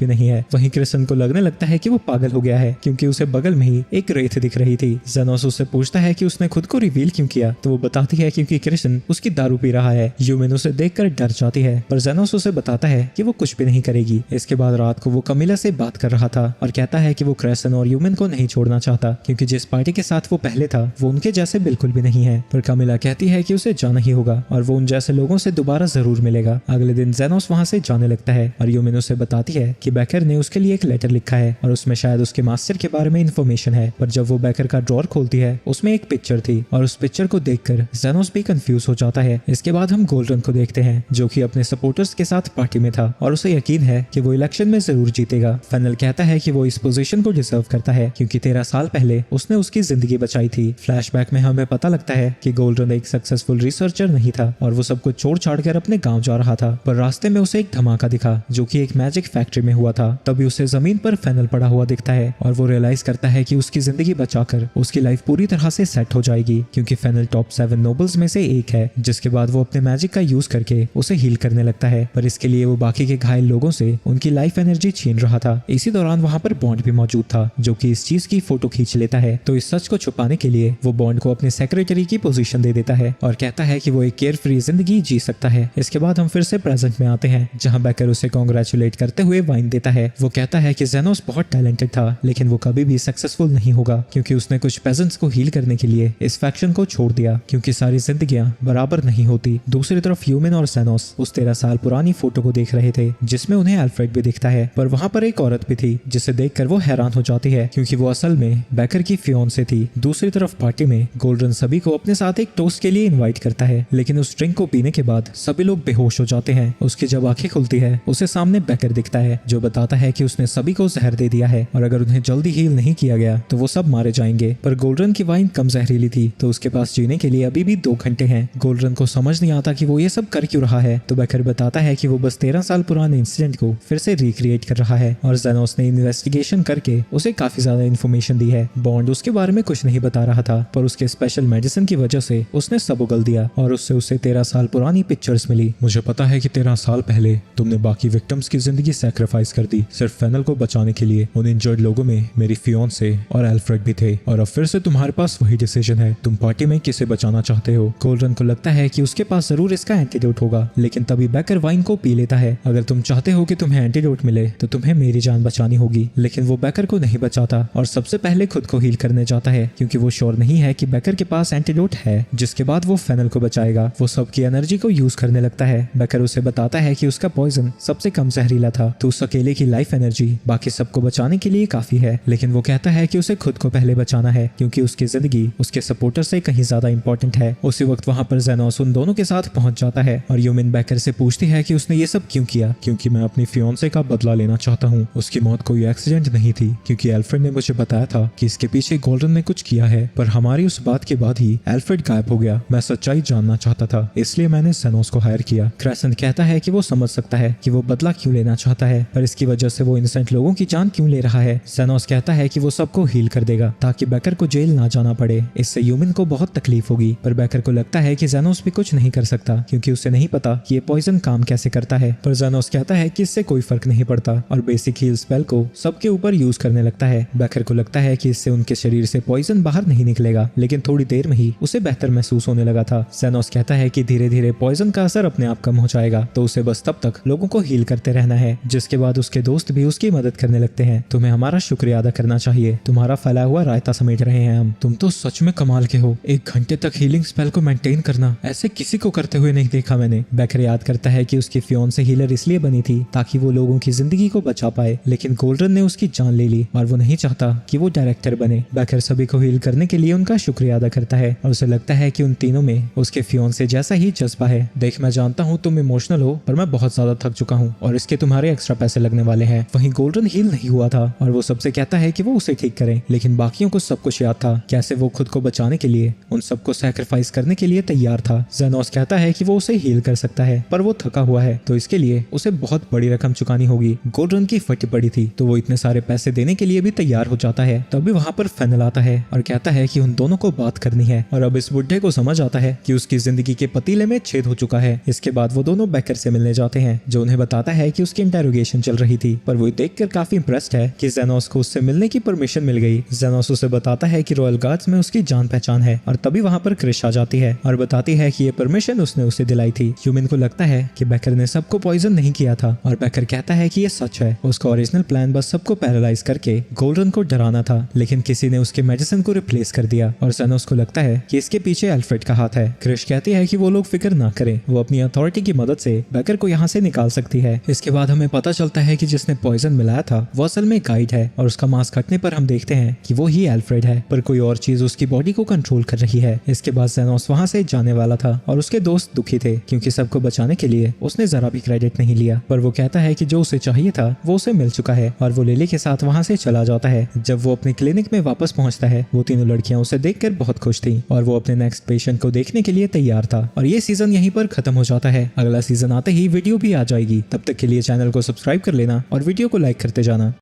भी नहीं है। वहीं क्रिश्चियन को लगने लगता है कि वो पागल हो गया है क्योंकि उसे बगल में ही एक रेत दिख रही थी। जेनोस उससे पूछता है कि उसने खुद को रिवील क्यों किया, तो वो बताती है क्योंकि क्रिश्चियन उसकी दारू पी रहा है। यूमिन उसे देखकर डर जाती है, पर जेनोस उसे बताता है कि वो कुछ भी नहीं करेगी। इसके बाद रात को वो कमिला से बात कर रहा था और कहता है कि वो क्रिश्चियन और यूमिन को नहीं छोड़ना चाहता क्योंकि जिस पार्टी के साथ वो पहले था वो उनको उनके जैसे बिल्कुल भी नहीं है। पर कामिला कहती है कि उसे जाना ही होगा और वो उन जैसे लोगों से दोबारा जरूर मिलेगा। अगले दिन जेनोस वहाँ से जाने लगता है और यूमिन उसे बताती है कि बेकर ने उसके लिए एक लेटर लिखा है और उसमें शायद उसके मास्टर के बारे में इंफॉर्मेशन है। पर जब वो बेकर का ड्रॉर खोलती है उसमें एक पिक्चर थी और उस पिक्चर को देखकर जेनोस भी कंफ्यूज हो जाता है। इसके बाद हम गोल्डरन को देखते हैं जो कि अपने सपोर्टर्स के साथ पार्टी में था और उसे यकीन है कि वो इलेक्शन में जरूर जीतेगा। फेनल कहता है कि वो इस पोजीशन को डिजर्व करता है क्योंकि 13 साल पहले उसने उसकी जिंदगी बचाई थी। फ्लैशबैक में हमें पता लगता है कि गोल्डरन एक सक्सेसफुल रिसर्चर नहीं था और वो सब कुछ छोड़ छाड़ कर अपने गांव जा रहा था। पर रास्ते में उसे एक धमाका दिखा जो कि एक मैजिक फैक्ट्री में हुआ था। तभी उसे जमीन पर फेनल पड़ा हुआ दिखता है और वो रियलाइज करता है कि उसकी जिंदगी बचाकर उसकी लाइफ पूरी तरह से सेट हो जाएगी क्योंकि फेनल टॉप 7 नोबल्स में से एक है। जिसके बाद वो अपने मैजिक का यूज करके उसे हील करने लगता है। पर इसके लिए वो बाकी के घायल लोगों से उनकी लाइफ एनर्जी छीन रहा था। इसी दौरान वहाँ पर बॉन्ड भी मौजूद था जो कि इस चीज की फोटो खींच लेता है। तो इस सच को छुपाने के लिए वो बॉन्ड को अपने सेक्रेटरी की पोजीशन दे देता है और कहता है कि वो एक केयर फ्री जिंदगी जी सकता है। इसके बाद हम फिर से प्रेजेंट में आते हैं जहाँ बेकर उसे कॉन्ग्रेचुलेट करते हुए वाइन देता है। वो कहता है कि जेनोस बहुत टैलेंटेड था लेकिन वो कभी भी सक्सेसफुल नहीं होगा क्योंकि उसने कुछ पेजेंट्स को हील करने के लिए इस फैक्शन को छोड़ दिया क्योंकि सारी जिंदगियां बराबर नहीं होती। दूसरी तरफ ह्यूमन और जेनोस उस 13 साल पुरानी फोटो को देख रहे थे जिसमें उन्हें अल्फ्रेड भी दिखता है। पर वहाँ पर एक औरत भी थी जिसे देखकर वो हैरान हो जाती है क्योंकि वो असल में बेकर की फियोंसे थी। दूसरी तरफ पार्टी में गोल्डरन सभी को अपने साथ एक टोस्ट के लिए इनवाइट करता है लेकिन उस ड्रिंक को पीने के बाद सभी लोग बेहोश हो जाते हैं। उसकी जब आंखें खुलती है उसे सामने बेकर दिखता है जो बताता है कि उसने सभी को जहर दे दिया है और अगर उन्हें जल्दी हील नहीं किया गया तो वो सब मारे जाएंगे। पर गोल्डरन की वाइन कम जहरीली थी तो उसके पास जीने के लिए अभी भी 2 घंटे हैं। गोल्डरन को समझ नहीं आता कि वो ये सब कर क्यों रहा है तो बेकर बताता है कि वो बस 13 साल पुराने इंसिडेंट को फिर से रिक्रिएट कर रहा है और जेनोस ने इन्वेस्टिगेशन करके उसे काफी ज्यादा इन्फॉर्मेशन दी है। बॉन्ड उसके बारे में कुछ नहीं बता रहा था पर उसके स्पेशल मेडिसिन की वजह से उसने सब उगल दिया और उससे उसे 13 साल पुरानी पिक्चर्स मिली। मुझे पता है कि 13 साल पहले तुमने बाकी विक्टिम्स की जिंदगी सैक्रिफाइस कर दी सिर्फ फेनल को बचाने के लिए। उन इंजर्ड लोगों में मेरी फियोंसे और अल्फ्रेड भी थे और अब फिर से तुम्हारे पास वही डिसीजन है, तुम पार्टी में किसे बचाना चाहते हो। गोल्डरन को लगता है कि उसके पास जरूर इसका एंटीडोट होगा लेकिन तभी बेकर वाइन को पी लेता है। अगर तुम चाहते हो कि तुम्हें एंटीडोट मिले तो तुम्हें मेरी जान बचानी होगी। लेकिन वो बेकर को नहीं बचाता और सबसे पहले खुद को हील करने जाता है क्योंकि वो श्योर नहीं है कि बेकर के पास एंटीडोट है। जिसके बाद वो फेनल को बचाएगा। वो सबकी एनर्जी को यूज करने लगता है। बेकर उसे बताता है कि उसका पॉइजन सबसे कम जहरीला था तो उस अकेले की लाइफ एनर्जी बाकी सबको बचाने के लिए काफी है। लेकिन वो कहता है कि उसे खुद को पहले बचाना है क्योंकि उसकी जिंदगी उसके सपोर्टर से कहीं ज्यादा इंपॉर्टेंट है। उसी वक्त वहाँ पर जेनोस उन दोनों के साथ पहुंच जाता है और यूमिन बेकर से पूछती है कि उसने ये सब क्यों किया। क्योंकि मैं अपनी फियोंसे का बदला लेना चाहता हूँ। उसकी मौत कोई एक्सीडेंट नहीं थी क्योंकि अल्फ्रेड ने मुझे बताया था कि इसके पीछे गोल्डन ने कुछ किया है। पर हमारी उस बात के बाद ही अल्फ्रेड गायब हो गया। मैं सच्चाई जानना चाहता था इसलिए मैंने जेनोस को हायर किया। क्रेसेंट कहता है कि वो समझ सकता है कि वो बदला क्यों लेना चाहता है पर इसकी वजह से वो इनोसेंट लोगों की जान क्यों ले रहा है। जेनोस कहता है कि वो सबको हील कर देगा ताकि बेकर को जेल ना जाना पड़े। इससे यूमिन को बहुत तकलीफ होगी पर बेकर को लगता है कि जेनोस भी कुछ नहीं कर सकता क्योंकि उसे नहीं पता कि ये पॉइजन काम कैसे करता है। पर जेनोस कहता है कि इससे कोई फर्क नहीं पड़ता और बेसिक हील स्पेल को सबके ऊपर यूज करने लगता है। बेकर को लगता है कि इससे उनके शरीर से पॉइजन बाहर नहीं निकलेगा लेकिन थोड़ी देर में ही उसे बेहतर महसूस होने लगा था। जेनोस कहता है कि धीरे धीरे पॉइजन का असर अपने आप कम हो जाएगा तो उसे बस तब तक लोगों को हील करते रहना है। जिसके बाद उसके दोस्त भी उसकी मदद करने लगते हैं। तुम्हें हमारा शुक्रिया अदा करना चाहिए, तुम्हारा फैला हुआ रायता समेट रहे हैं हम। तुम तो सच में कमाल के हो। 1 घंटे तक हीलिंग स्पेल को मेंटेन करना ऐसे किसी को करते हुए नहीं देखा मैंने। बेकर याद करता है कि उसकी फियोंसे हीलर इसलिए बनी थी ताकि वो लोगों की जिंदगी को बचा पाए लेकिन गोल्डरन ने उसकी जान ले ली और वो नहीं चाहता कि वो डायरेक्टर बने। बेकर सभी को हील करने के लिए उनका शुक्रिया अदा करता है और उसे लगता है कि उन तीनों में उसके फियोंसे जैसा ही जज्बा है। देख मैं जानता हूँ तुम इमोशनल हो पर मैं बहुत ज्यादा थक चुका हूँ और इसके तुम्हारे एक्स्ट्रा पैसे लगने वाले हैं। वहीं गोल्डन हील नहीं हुआ था और वो सबसे कहता है कि वो उसे ठीक करे लेकिन बाकियों को सब कुछ याद था कैसे वो खुद को बचाने के लिए उन सबको सैक्रिफाइस करने के लिए तैयार था। जेनोस कहता है कि वो उसे हील कर सकता है पर वो थका हुआ है तो इसके लिए उसे बहुत बड़ी रकम चुकानी होगी। गोल्डन की फटी पड़ी थी तो वो इतने सारे पैसे देने के लिए भी तैयार हो जाता है। तभी वहाँ पर फेनल आता है और कहता है कि उन दोनों को बात करनी है और अब इस बुढ़े को समझ आता है कि उसकी जिंदगी के पतीले में छेद हो चुका है। इसके बाद वो दोनों बेकर से मिलने जाते हैं जो उन्हें बताता है कि उसकी इंटेरोगेशन चल रही थी पर वो देखकर काफी इंप्रेस्ड है कि जेनोस को उससे मिलने की परमिशन मिल गई। जेनोस उसे बताता है कि रॉयल गार्ड्स में उसकी जान पहचान है और तभी वहाँ पर क्रिश आ जाती है और बताती है कि ये परमिशन उसने उसे दिलाई थी। ह्यूमन को लगता है कि बेकर ने सबको पॉइजन नहीं किया था और बेकर कहता है कि ये सच है। उसका ओरिजिनल प्लान बस सबको पैरालाइज करके गोल्डन को डराना था लेकिन किसी ने उसके मेडिसिन को रिप्लेस कर दिया दिया और सैनोस को लगता है कि इसके पीछे अल्फ्रेड का हाथ है। क्रिश कहती है कि वो लोग फिक्र ना करें, वो अपनी अथॉरिटी की मदद से बेकर को यहाँ से निकाल सकती है। इसके बाद हमें पता चलता है कि जिसने पॉइजन मिलाया था वो असल में गाइड है और उसका मास्क हटने पर हम देखते हैं कि वो ही अल्फ्रेड है, पर कोई और चीज उसकी बॉडी को कंट्रोल कर रही है। इसके बाद सैनोस वहाँ से जाने वाला था और उसके दोस्त दुखी थे क्योंकि सबको बचाने के लिए उसने जरा भी क्रेडिट नहीं लिया, पर वो कहता है कि जो उसे चाहिए था वो उसे मिल चुका है और वो लिली के साथ वहाँ से चला जाता है। जब वो अपने क्लिनिक में वापस पहुंचता है वो तीनों लड़कियां उसे देखकर बहुत खुश थी और वो अपने नेक्स्ट पेशेंट को देखने के लिए तैयार था। और ये सीजन यहीं पर खत्म हो जाता है। अगला सीजन आते ही वीडियो भी आ जाएगी। तब तक के लिए चैनल को सब्सक्राइब कर लेना और वीडियो को लाइक करते जाना।